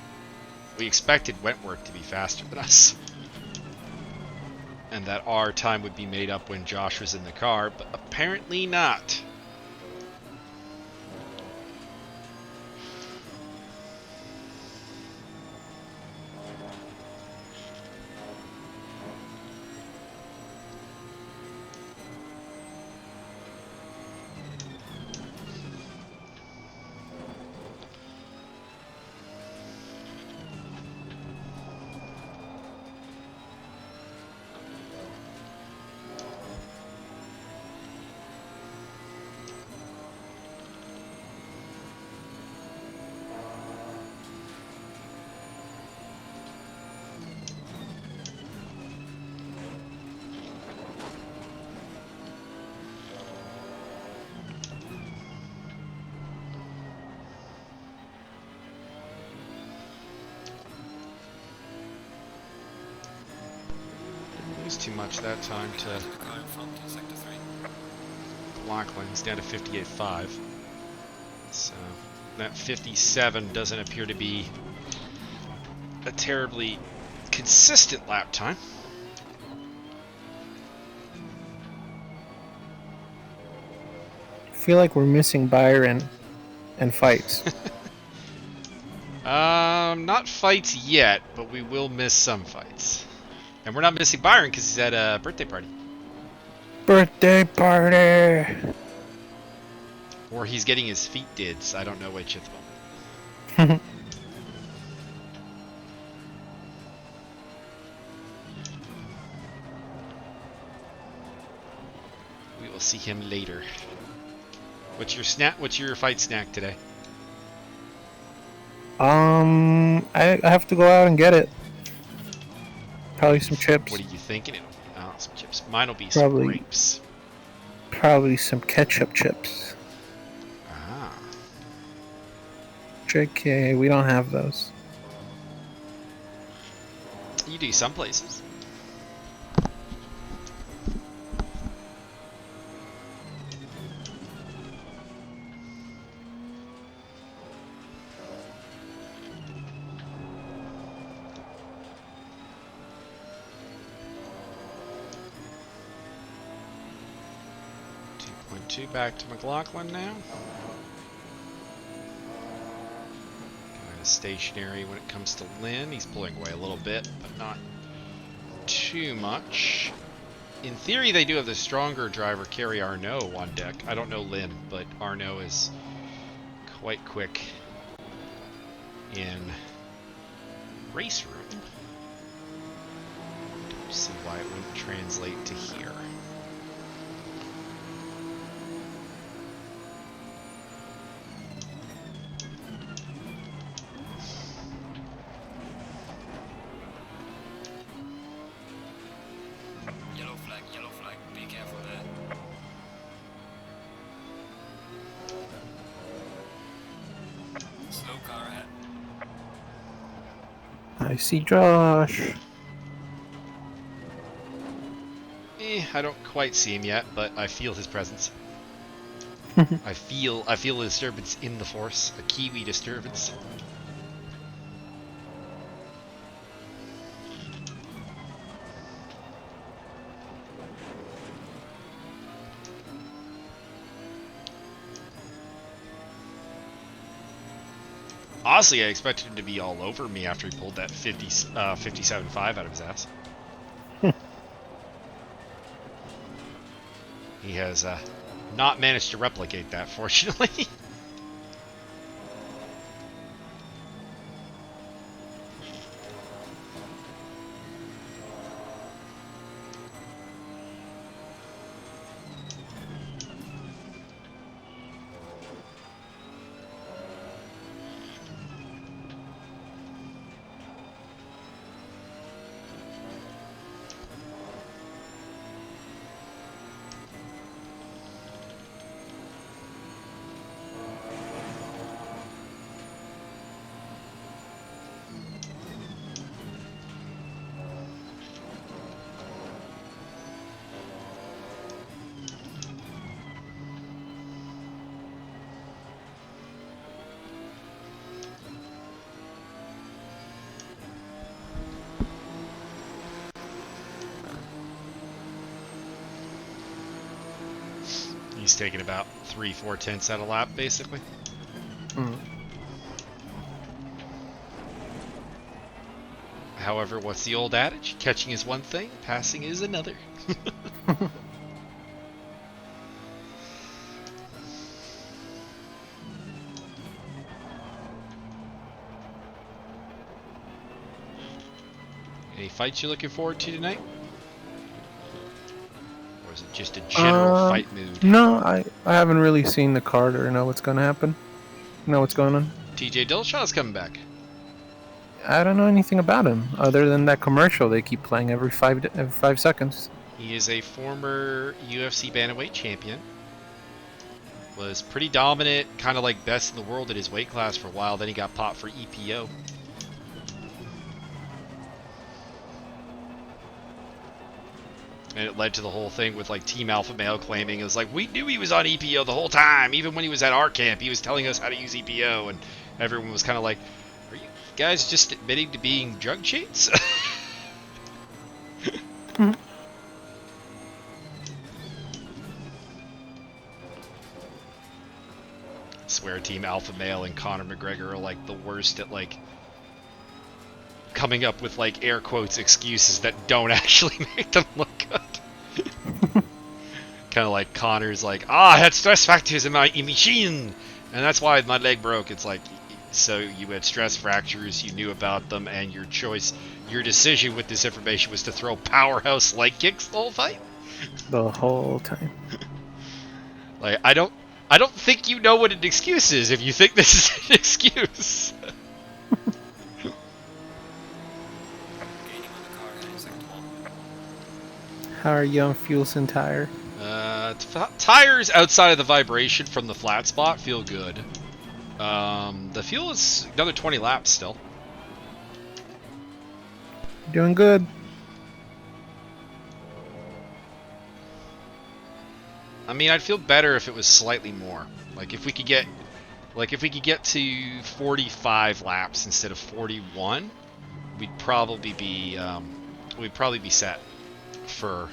We expected Wentworth to be faster than us. And that our time would be made up when Josh was in the car, but apparently not. Too much that time to Car in front in sector 3. Lachlan. He's down to 58.5. So that 57 doesn't appear to be a terribly consistent lap time. I feel like we're missing Byron and fights. Not fights yet, but we will miss some fights. And we're not missing Byron because he's at a birthday party. Birthday party! Or he's getting his feet did, so I don't know which at the moment. We will see him later. What's your snack? What's your fight snack today? I have to go out and get it. Probably some chips. What are you thinking? Oh, some chips. Mine will be Probably. some grapes. Probably some ketchup chips. Ah. JK, we don't have those. You do some places. Back to McLaughlin now. Kind of stationary when it comes to Lynn. He's pulling away a little bit, but not too much. In theory, they do have the stronger driver carry Arnaud on deck. I don't know Lynn, but Arnaud is quite quick in race room. Don't see why it wouldn't translate to here. Yellow flag, be careful there. I see Josh. I don't quite see him yet, but I feel his presence. I feel a disturbance in the force, a Kiwi disturbance. Honestly, I expected him to be all over me after he pulled that 57.5 out of his ass. He has not managed to replicate that, fortunately. He's taking about 3/4 out of lap, basically. However, what's the old adage? Catching is one thing, passing is another. Any fights you're looking forward to tonight? Or is it just a general fight mood? No, I haven't really seen the card or know what's going to happen. Know what's going on. TJ Dillshaw's coming back. I don't know anything about him other than that commercial they keep playing every 5 seconds. He is a former UFC bantamweight champion. Was pretty dominant, kind of like best in the world at his weight class for a while. Then he got popped for EPO. And it led to the whole thing with like Team Alpha Male claiming it was like, we knew he was on EPO the whole time. Even when he was at our camp, he was telling us how to use EPO. And everyone was kind of like, are you guys just admitting to being drug cheats? I swear Team Alpha Male and Conor McGregor are like the worst at like coming up with like air quotes excuses that don't actually make them look good. Kind of like Conor's like, I had stress fractures in my machine and that's why my leg broke. It's like, so you had stress fractures, you knew about them, and your decision with this information was to throw powerhouse leg kicks the whole fight? The whole time. Like, I don't think you know what an excuse is if you think this is an excuse. How are you on fuels and tire? Tires outside of the vibration from the flat spot feel good. The fuel is another 20 laps still. Doing good. I mean, I'd feel better if it was slightly more. Like if we could get to 45 laps instead of 41, we'd probably be set for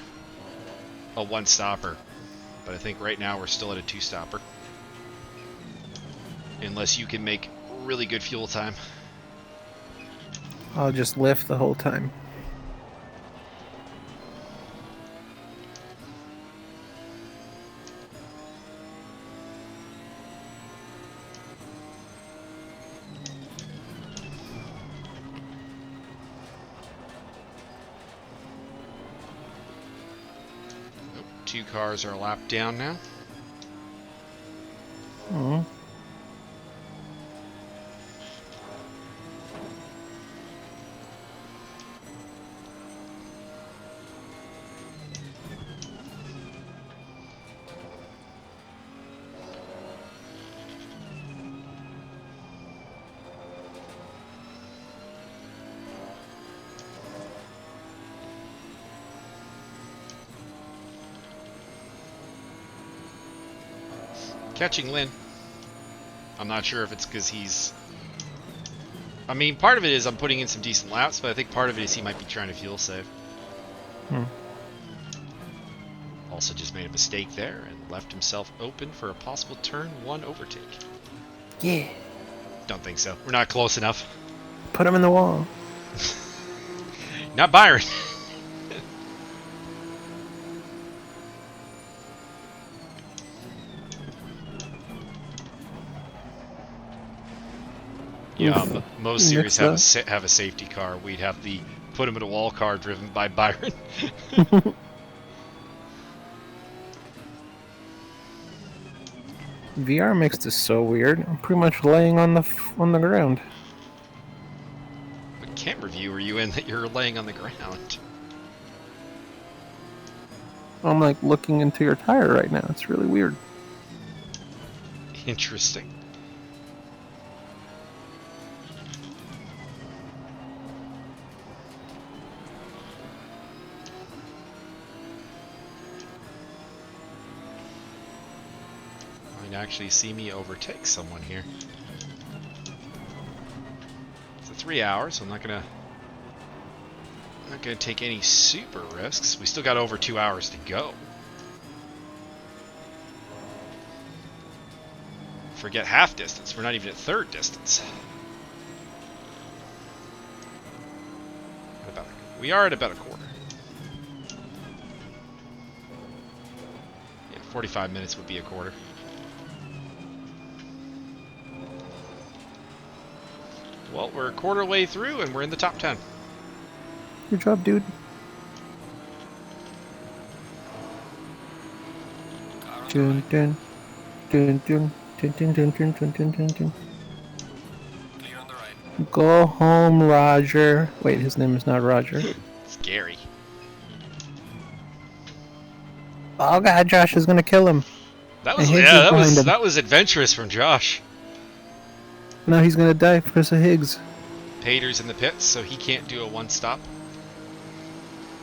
a one-stopper. But I think right now we're still at a two-stopper. Unless you can make really good fuel time. I'll just lift the whole time. Two cars are a lap down now. Oh. Catching Lynn. I'm not sure if it's because he's... I mean, part of it is I'm putting in some decent laps, but I think part of it is he might be trying to fuel save. Also just made a mistake there and left himself open for a possible turn 1 overtake. Yeah. Don't think so. We're not close enough. Put him in the wall. Not Byron. Yeah, most series have a safety car. We'd have the put him in a wall car driven by Byron. VR mixed is so weird. I'm pretty much laying on the ground. What camera view are you in that you're laying on the ground? I'm like looking into your tire right now. It's really weird. Interesting. Actually see me overtake someone here. It's a 3 hours, so I'm not gonna take any super risks. We still got over 2 hours to go. Forget half distance. We're not even at third distance. We are at about a quarter. Yeah, 45 minutes would be a quarter. Well, we're a quarter way through and we're in the top 10. Good job, dude. Dun, dun, dun, dun, dun, dun, dun, dun, dun, dun, dun, dun. Clear on the right. Go home, Roger. Wait, his name is not Roger. Scary. Oh god, Josh is gonna kill him. That was adventurous from Josh. No, he's gonna die because of Higgs. Pater's in the pits, so he can't do a one-stop.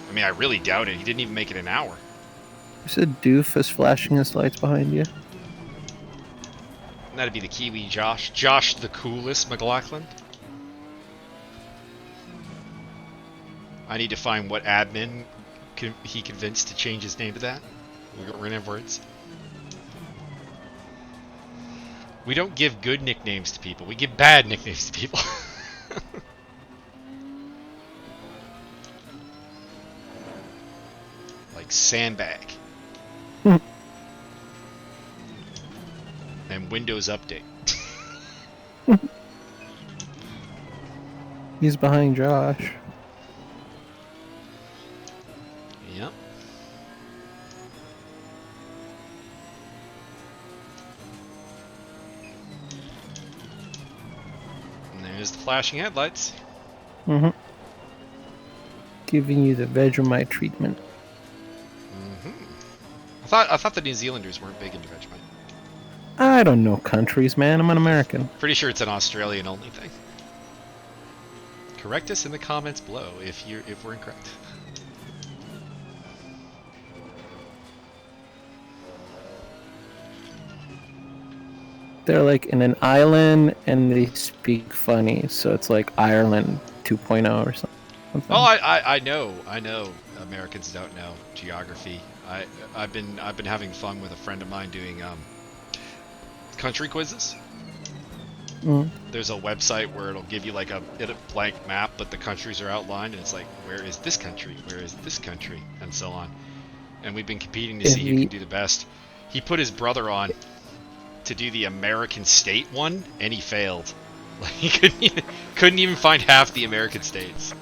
I mean, I really doubt it. He didn't even make it an hour. There's a doofus flashing his lights behind you. And that'd be the Kiwi Josh. Josh the coolest McLaughlin. I need to find what admin he convinced to change his name to that. We're gonna have words. We don't give good nicknames to people. We give bad nicknames to people. Like Sandbag. And Windows Update. He's behind Josh. Yep. There's the flashing headlights. Mm-hmm. Giving you the Vegemite treatment. Mm-hmm. I thought the New Zealanders weren't big into Vegemite. I don't know countries, man. I'm an American. Pretty sure it's an Australian only thing. Correct us in the comments below if we're incorrect. They're like in an island and they speak funny, so it's like Ireland 2.0 or something. Oh, I know Americans don't know geography. I've been having fun with a friend of mine doing country quizzes. There's a website where it'll give you like a blank map, but the countries are outlined, and it's like, where is this country? Where is this country? And so on. And we've been competing to see who can do the best. He put his brother on to do the American state one, and he failed. Like, he couldn't even find half the American states.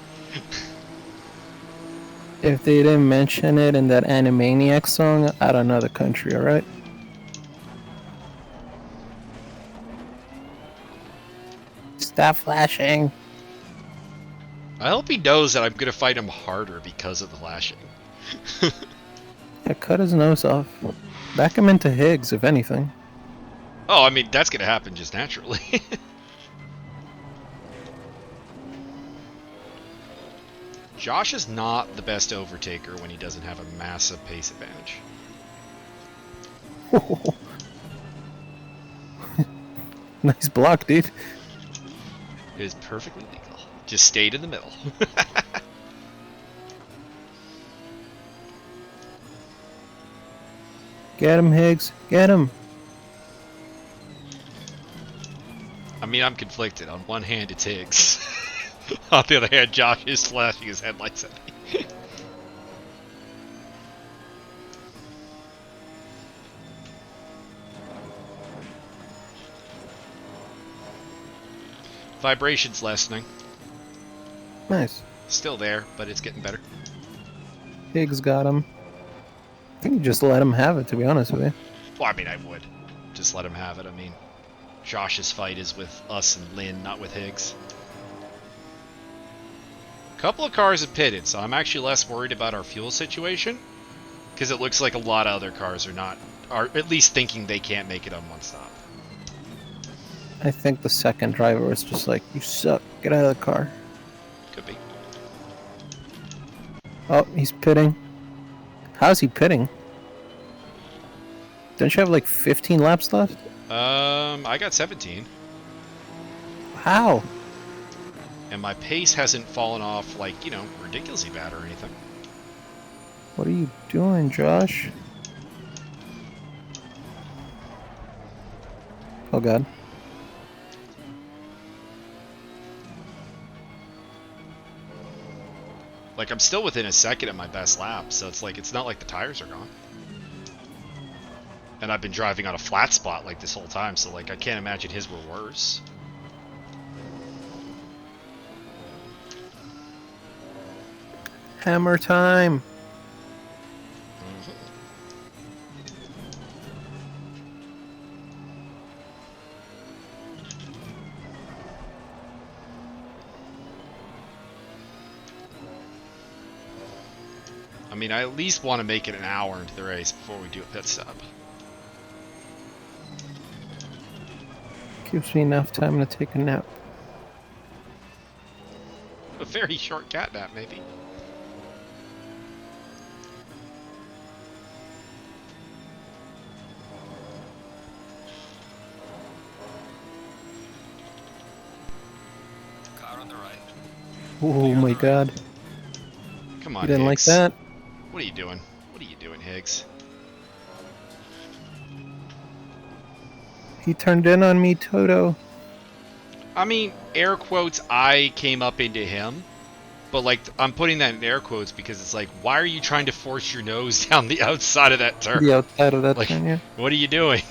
If they didn't mention it in that Animaniacs song, I don't know the country, alright? Stop flashing. I hope he knows that I'm going to fight him harder because of the flashing. Yeah, cut his nose off. Back him into Higgs, if anything. Oh, I mean, that's going to happen just naturally. Josh is not the best overtaker when he doesn't have a massive pace advantage. Nice block, dude. It is perfectly legal. Just stayed in the middle. Get him, Higgs. Get him. I mean, I'm conflicted. On one hand, it's Higgs. On the other hand, Josh is flashing his headlights at me. Vibration's lessening. Nice. Still there, but it's getting better. Higgs got him. I think you just let him have it, to be honest with you. Well, I mean, I would. Just let him have it. I mean, Josh's fight is with us and Lynn, not with Higgs. A couple of cars have pitted, so I'm actually less worried about our fuel situation. Because it looks like a lot of other cars are at least thinking they can't make it on one stop. I think the second driver was just like, you suck. Get out of the car. Could be. Oh, he's pitting. How's he pitting? Don't you have like 15 laps left? I got 17. How? And my pace hasn't fallen off, like, you know, ridiculously bad or anything. What are you doing, Josh? Oh, God. Like, I'm still within a second of my best lap, so it's like, it's not like the tires are gone. And I've been driving on a flat spot like this whole time, so like, I can't imagine his were worse. Hammer time. I mean, I at least want to make it an hour into the race before we do a pit stop. Gives me enough time to take a nap. A very short cat nap, maybe. Car on the right. Oh my God. Come on, You didn't like Higgs. that? What are you doing? What are you doing, Higgs? He turned in on me, Toto. I mean, air quotes, I came up into him. But, like, I'm putting that in air quotes because it's like, why are you trying to force your nose down the outside of that turn? The outside of that Like, turn, yeah. what are you doing?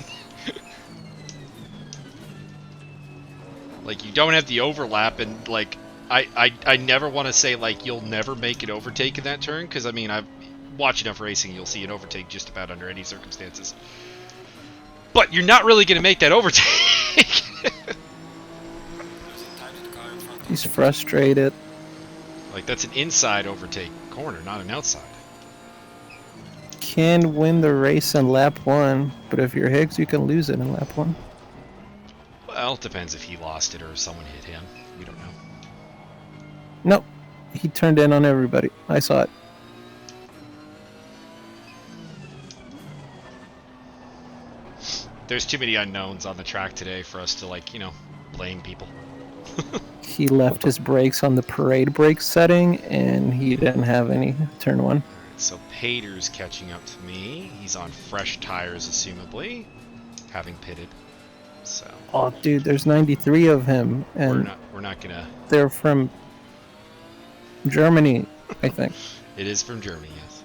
Like, you don't have the overlap, and, like, I never want to say, like, you'll never make an overtake in that turn, because, I mean, I've watched enough racing, you'll see an overtake just about under any circumstances. But you're not really going to make that overtake! Losing time to the car in front of He's you. frustrated. Like, that's an inside overtake corner, not an outside. Can win the race in lap 1, but if you're Higgs, you can lose it in lap 1. Well, it depends if he lost it or someone hit him. We don't know. Nope. He turned in on everybody. I saw it. There's too many unknowns on the track today for us to, like, you know, blame people. He left his brakes on the parade brake setting, and he didn't have any turn 1. So Pater's catching up to me. He's on fresh tires, assumably, having pitted. So Oh, dude, there's 93 of him, and we're not gonna. they're from Germany, I think. It is from Germany, yes.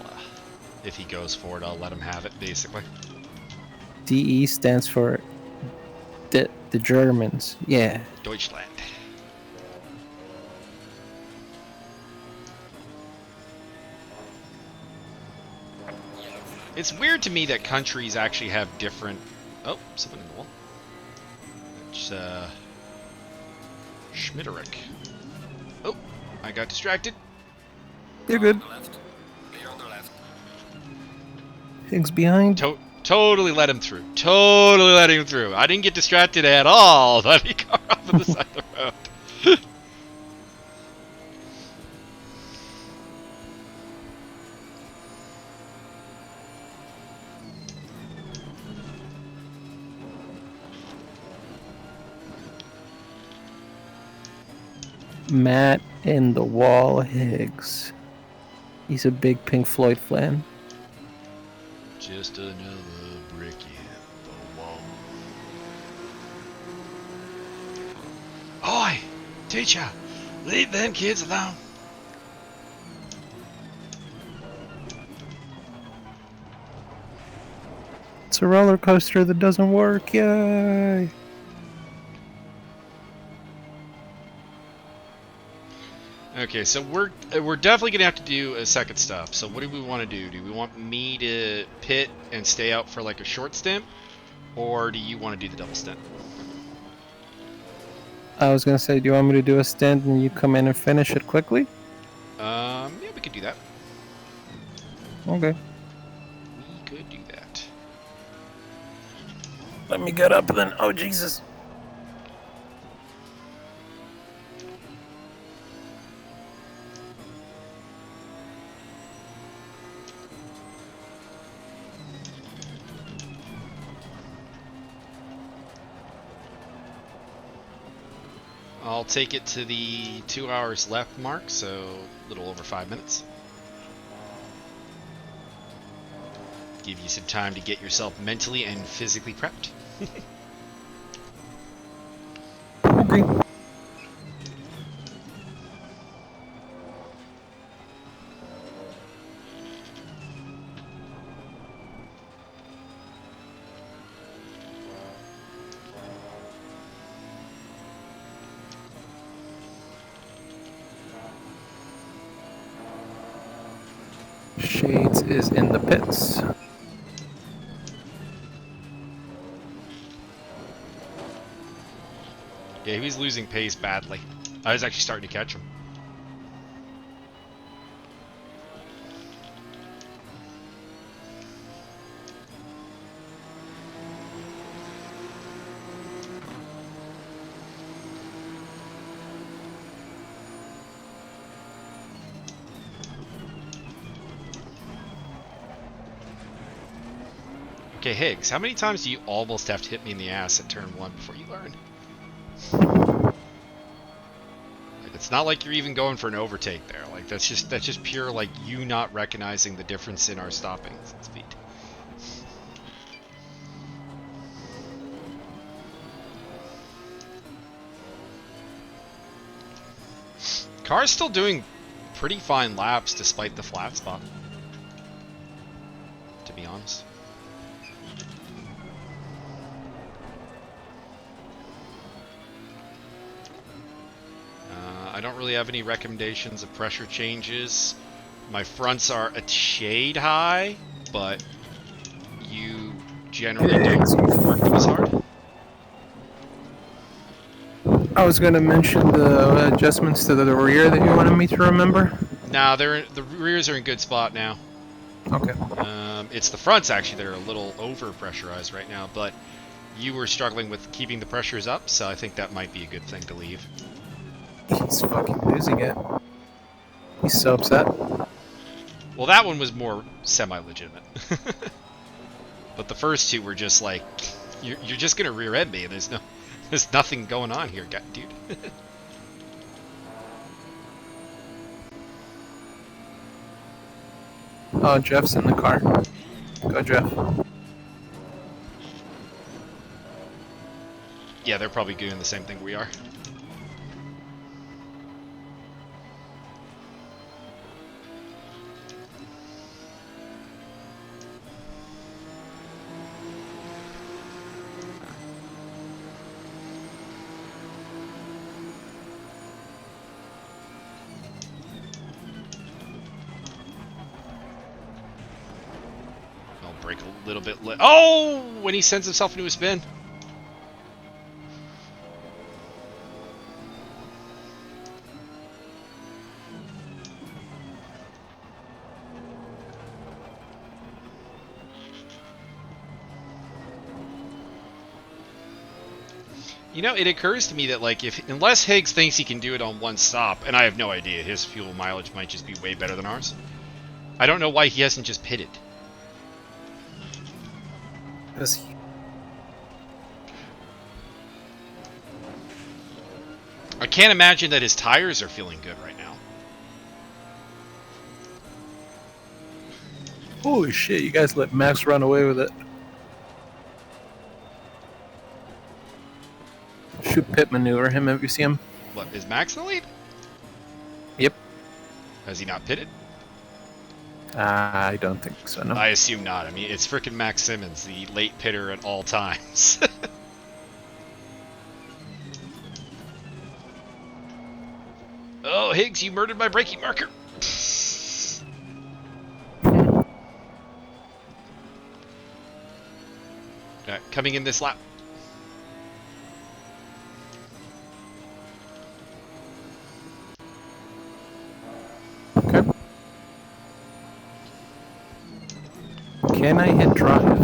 Well, if he goes for it, I'll let him have it. Basically, DE stands for the Germans. Yeah. Deutschland. It's weird to me that countries actually have different. Oh, someone in the wall. It's Schmitterick. Oh, I got distracted. You're good. On the left. Clear on the left. Higgs behind. Totally let him through. Totally let him through. I didn't get distracted at all by the car off on the side of the road. Matt in the Wall Higgs. He's a big Pink Floyd fan. Just another brick in the wall. Oi! Teacher! Leave them kids alone! It's a roller coaster that doesn't work. Yay! Okay, so we're definitely gonna have to do a second stop. So what do we want to do? Do we want me to pit and stay out for like a short stint, or do you want to do the double stint? I was gonna say, do you want me to do a stint and you come in and finish it quickly? Yeah, we could do that. Okay. We could do that. Let me get up then. Oh, Jesus. I'll take it to the 2 hours left mark, so a little over 5 minutes. Give you some time to get yourself mentally and physically prepped. Okay. Shades is in the pits. Yeah, he was losing pace badly. I was actually starting to catch him. Okay, Higgs, how many times do you almost have to hit me in the ass at turn 1 before you learn? Like, it's not like you're even going for an overtake there. Like, that's just pure, like, you not recognizing the difference in our stopping speed. Car's still doing pretty fine laps despite the flat spot, to be honest. I don't really have any recommendations of pressure changes. My fronts are a shade high, but you generally don't work them as hard. I was gonna mention the adjustments to the rear that you wanted me to remember. Nah, the rears are in good spot now. Okay. It's the fronts actually that are a little over pressurized right now, but you were struggling with keeping the pressures up, so I think that might be a good thing to leave. He's fucking losing it. He's so upset. Well, that one was more semi-legitimate. But the first two were just like, you're just gonna rear end me, and there's nothing going on here, dude. Oh, Jeff's in the car. Go, Jeff. Yeah, they're probably doing the same thing we are. Break a little bit. Oh! When he sends himself into a spin. You know, it occurs to me that, like, unless Higgs thinks he can do it on one stop, and I have no idea, his fuel mileage might just be way better than ours. I don't know why he hasn't just pitted. Does he? I can't imagine that his tires are feeling good right now. Holy shit, you guys let Max run away with it. Shoot pit maneuver him if you see him. What, is Max in the lead? Yep. Has he not pitted? I don't think so, no. I assume not. I mean, it's frickin' Max Simmons, the late pitter at all times. Oh, Higgs, you murdered my braking marker. Alright, coming in this lap. Okay. Can I hit drive?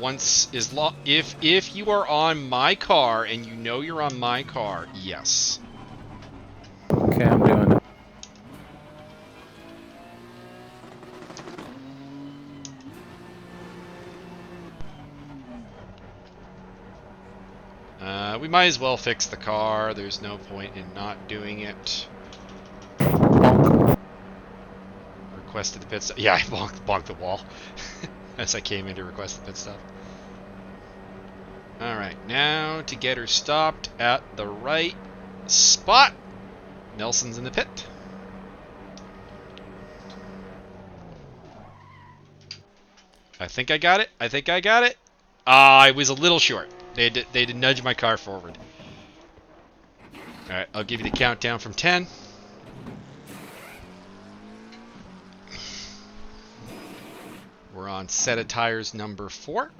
Once is if you are on my car and you know you're on my car, yes. Okay, I'm doing it. We might as well fix the car. There's no point in not doing it. Bonk. Requested the pit stop. Yeah, I bonked the wall as I came in to request the pit stop. Alright, now to get her stopped at the right spot. Nelson's in the pit. I think I got it. I think I got it. I was a little short. They had to nudge my car forward. Alright, I'll give you the countdown from 10. We're on set of tires number 4.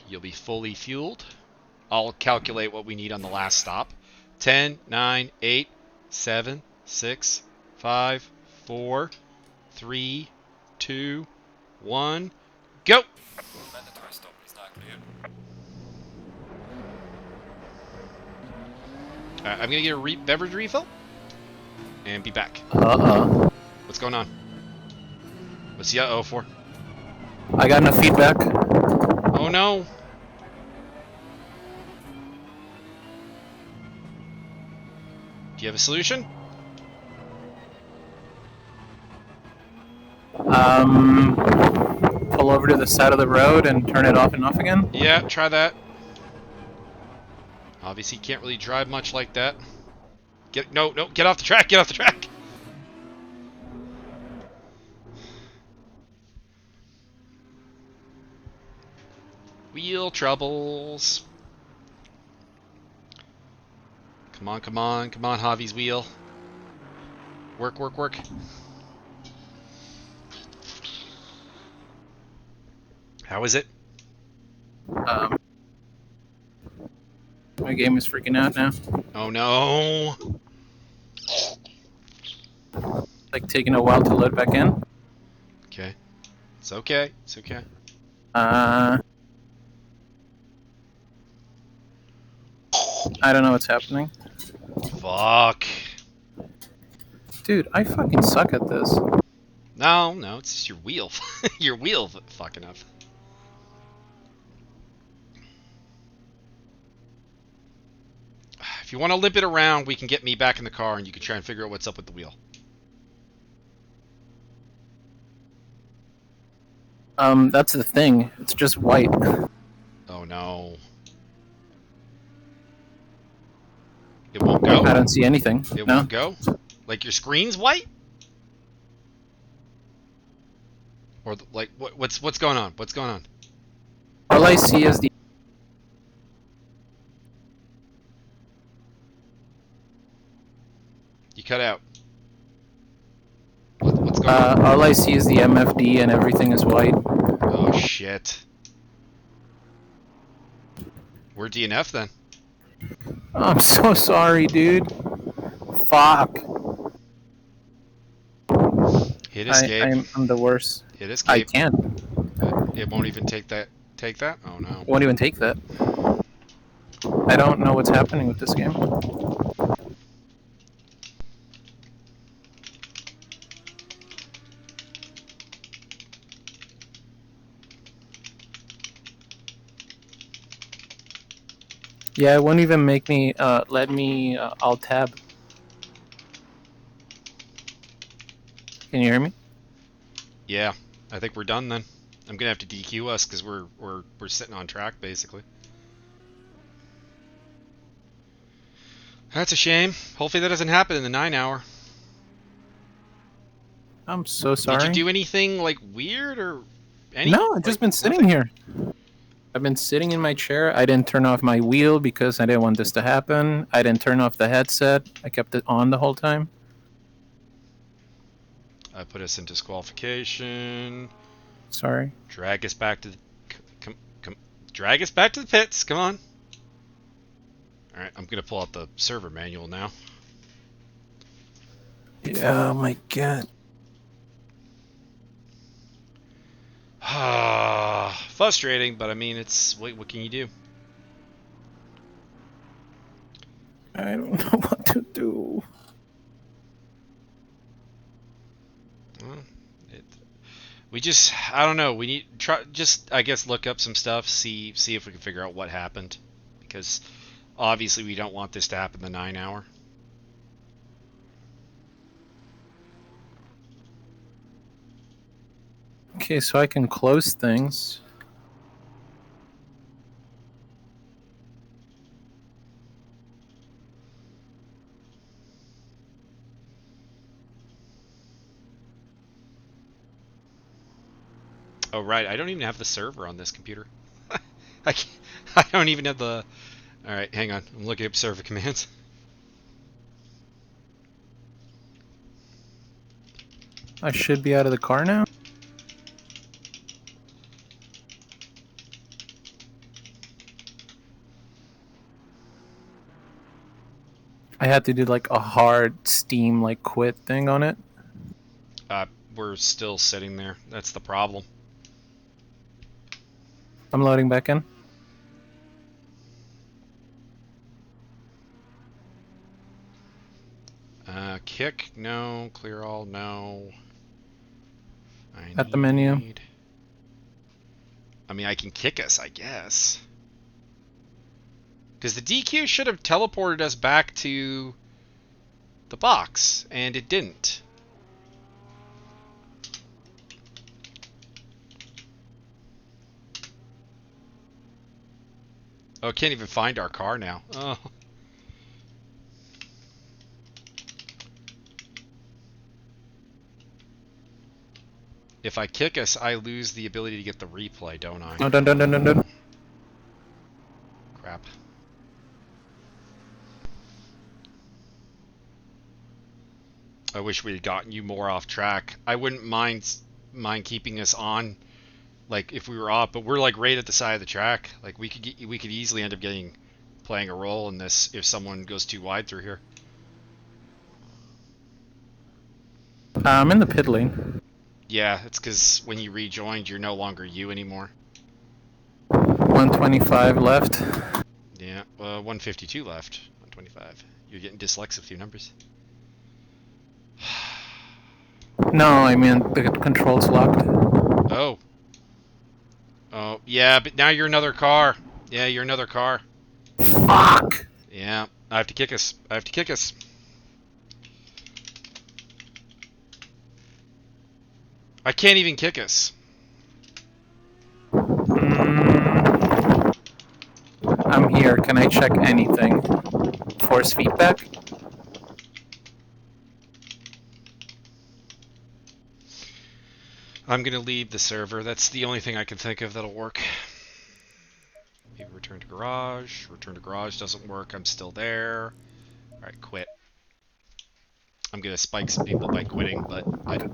You'll be fully fueled. I'll calculate what we need on the last stop. 10, 9, 8, 7, 6, 5, 4, 3, 2, 1, go! Mandatory stop is now clear. Alright, I'm gonna get a beverage refill and be back. What's going on? What's the uh-oh for? I got enough feedback. Oh no! Do you have a solution? Pull over to the side of the road and turn it off and off again. Yeah, try that. Obviously, can't really drive much like that. Get off the track! Get off the track! Wheel troubles. Come on, come on, come on, Javi's wheel. Work, work, work. How is it? My game is freaking out now. Oh no! Like taking a while to load back in. Okay. It's okay. It's okay. I don't know what's happening. Fuck. Dude, I fucking suck at this. No, it's just your wheel. Your wheel fucking up. If you want to limp it around, we can get me back in the car and you can try and figure out what's up with the wheel. That's the thing. It's just white. Oh no. It won't go? I don't see anything. It No. won't go? Like your screen's white? Or like what's going on? What's going on? All I see is the. You cut out. What's going on? All I see is the MFD and everything is white. Oh shit. We're DNF then. Oh, I'm so sorry, dude. Fuck. Hit escape. I'm the worst. Hit I escape. can't. It won't even take that. Take that? Oh no. Won't even take that. I don't know what's happening with this game. Yeah, it won't even make me let me alt tab. Can you hear me? Yeah, I think we're done then. I'm gonna have to DQ us because we're sitting on track basically. That's a shame. Hopefully that doesn't happen in the 9 hour. I'm so Did you sorry. do anything like weird or any? No, I've Like just been sitting nothing? here. I've been sitting in my chair. I didn't turn off my wheel because I didn't want this to happen. I didn't turn off the headset. I kept it on the whole time. I put us in disqualification. Sorry. Drag us back to the drag us back to the pits. Come on. All right, I'm gonna pull out the server manual now. Yeah, oh my god. Frustrating, but I mean, it's what can you do? I don't know what to do. Well, we just I don't know. We need try just I guess look up some stuff, see if we can figure out what happened, because obviously we don't want this to happen the 9 hour. Okay, so I can close things. Oh right, I don't even have the server on this computer. I can't, I don't even have the. All right, hang on. I'm looking up server commands. I should be out of the car now. I had to do like a hard Steam like quit thing on it. We're still sitting there. That's the problem. I'm loading back in. Kick, no. Clear all, no. At the menu. I mean, I can kick us, I guess. Because the DQ should have teleported us back to the box, and it didn't. Oh, can't even find our car now. Oh. If I kick us, I lose the ability to get the replay, don't I? No, don't. Crap. I wish we had gotten you more off track. I wouldn't mind keeping us on, like if we were off, but we're like right at the side of the track. Like we could easily end up playing a role in this if someone goes too wide through here. I'm in the pit lane. Yeah, it's because when you rejoined, you're no longer you anymore. 125 left. Yeah, 152 left. 125. You're getting dyslexic with your numbers. No, I mean the controls locked. Oh. Oh, yeah, but now you're another car. Yeah, you're another car. Fuck! Yeah, I have to kick us. I have to kick us. I can't even kick us. I'm here. Can I check anything? Force feedback? I'm gonna leave the server. That's the only thing I can think of that'll work. Maybe return to garage. Return to garage doesn't work. I'm still there. Alright, quit. I'm gonna spike some people by quitting, but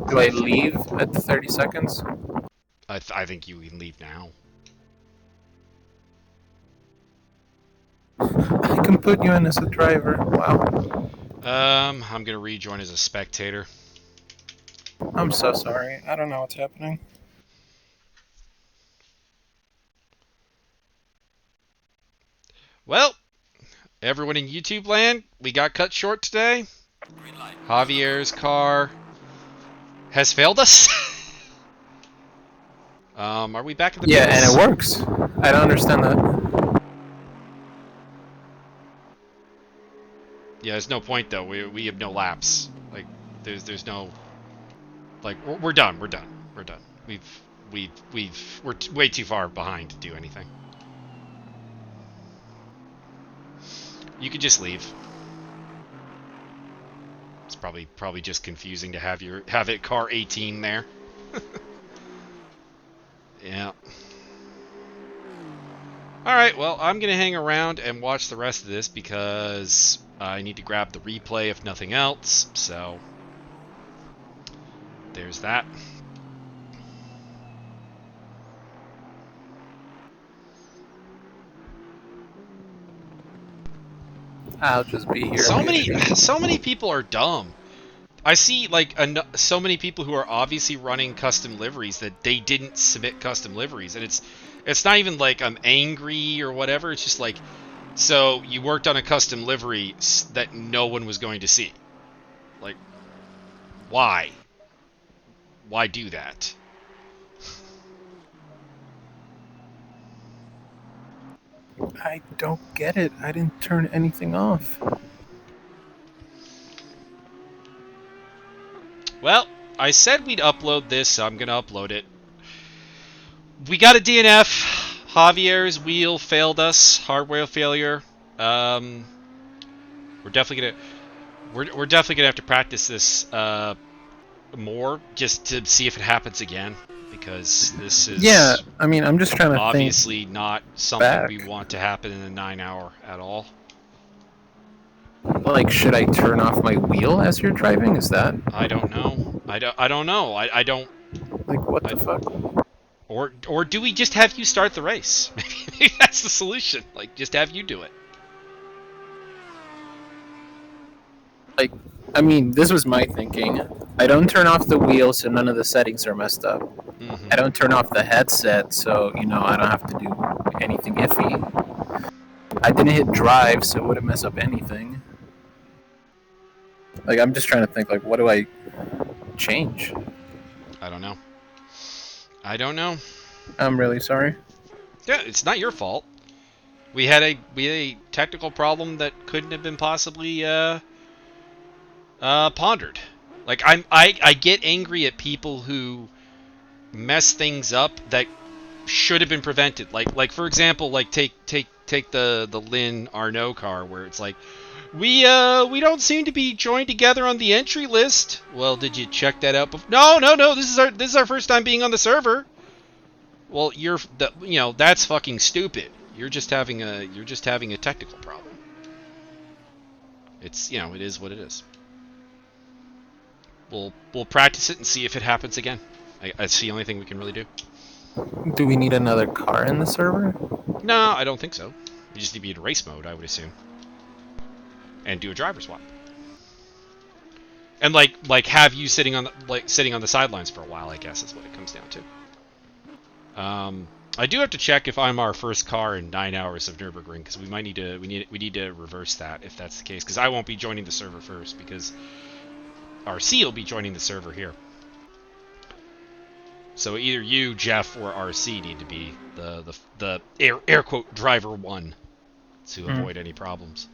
Do I leave at 30 seconds? I think you can leave now. I can put you in as a driver. Wow. I'm gonna rejoin as a spectator. I'm so sorry. I don't know what's happening. Well, everyone in YouTube land, we got cut short today. Green light. Javier's car has failed us. Are we back in the Yeah, pits? and it works. I don't understand that. Yeah, there's no point though. We have no laps. Like there's no like we're done. We're done. We're done. We're way too far behind to do anything. You could just leave. It's probably just confusing to have it car 18 there. Yeah. Alright, well, I'm going to hang around and watch the rest of this because I need to grab the replay if nothing else, so there's that. I'll just be here. So many people are dumb. I see like so many people who are obviously running custom liveries that they didn't submit custom liveries, and it's not even like I'm angry or whatever. It's just like, so you worked on a custom livery that no one was going to see. Like, why? Why do that? I don't get it. I didn't turn anything off. Well, I said we'd upload this, so I'm gonna upload it. We got a DNF. Javier's wheel failed us. Hardware failure. We're definitely gonna have to practice this more just to see if it happens again, because this is I mean, I'm just trying to obviously think not something back. we want to happen in a 9-hour at all. Like, should I turn off my wheel as you're driving? Is that I don't know. I don't know. I don't. like what the fuck? Or do we just have you start the race? Maybe that's the solution. Like, just have you do it. Like, I mean, this was my thinking. I don't turn off the wheel so none of the settings are messed up. Mm-hmm. I don't turn off the headset so, I don't have to do anything iffy. I didn't hit drive so it wouldn't mess up anything. Like, I'm just trying to think, like, what do I change? I don't know. I don't know. I'm really sorry. Yeah, it's not your fault. We had a technical problem that couldn't have been possibly pondered. Like, I get angry at people who mess things up that should have been prevented. Like for example, like take the Lynn Arnault car, where it's like, we don't seem to be joined together on the entry list. Well, did you check that out before? No. This is our first time being on the server. Well, that's fucking stupid. You're just having a technical problem. It's, it is what it is. We'll practice it and see if it happens again. That's the only thing we can really do. Do we need another car in the server? No, I don't think so. You just need to be in race mode, I would assume, and do a driver swap, and like have you sitting on the sidelines for a while. I guess is what it comes down to. I do have to check if I'm our first car in 9 hours of Nurburgring, because we might need to reverse that if that's the case, because I won't be joining the server first, because RC will be joining the server here. So either you, Jeff, or RC need to be the air quote driver one to avoid any problems.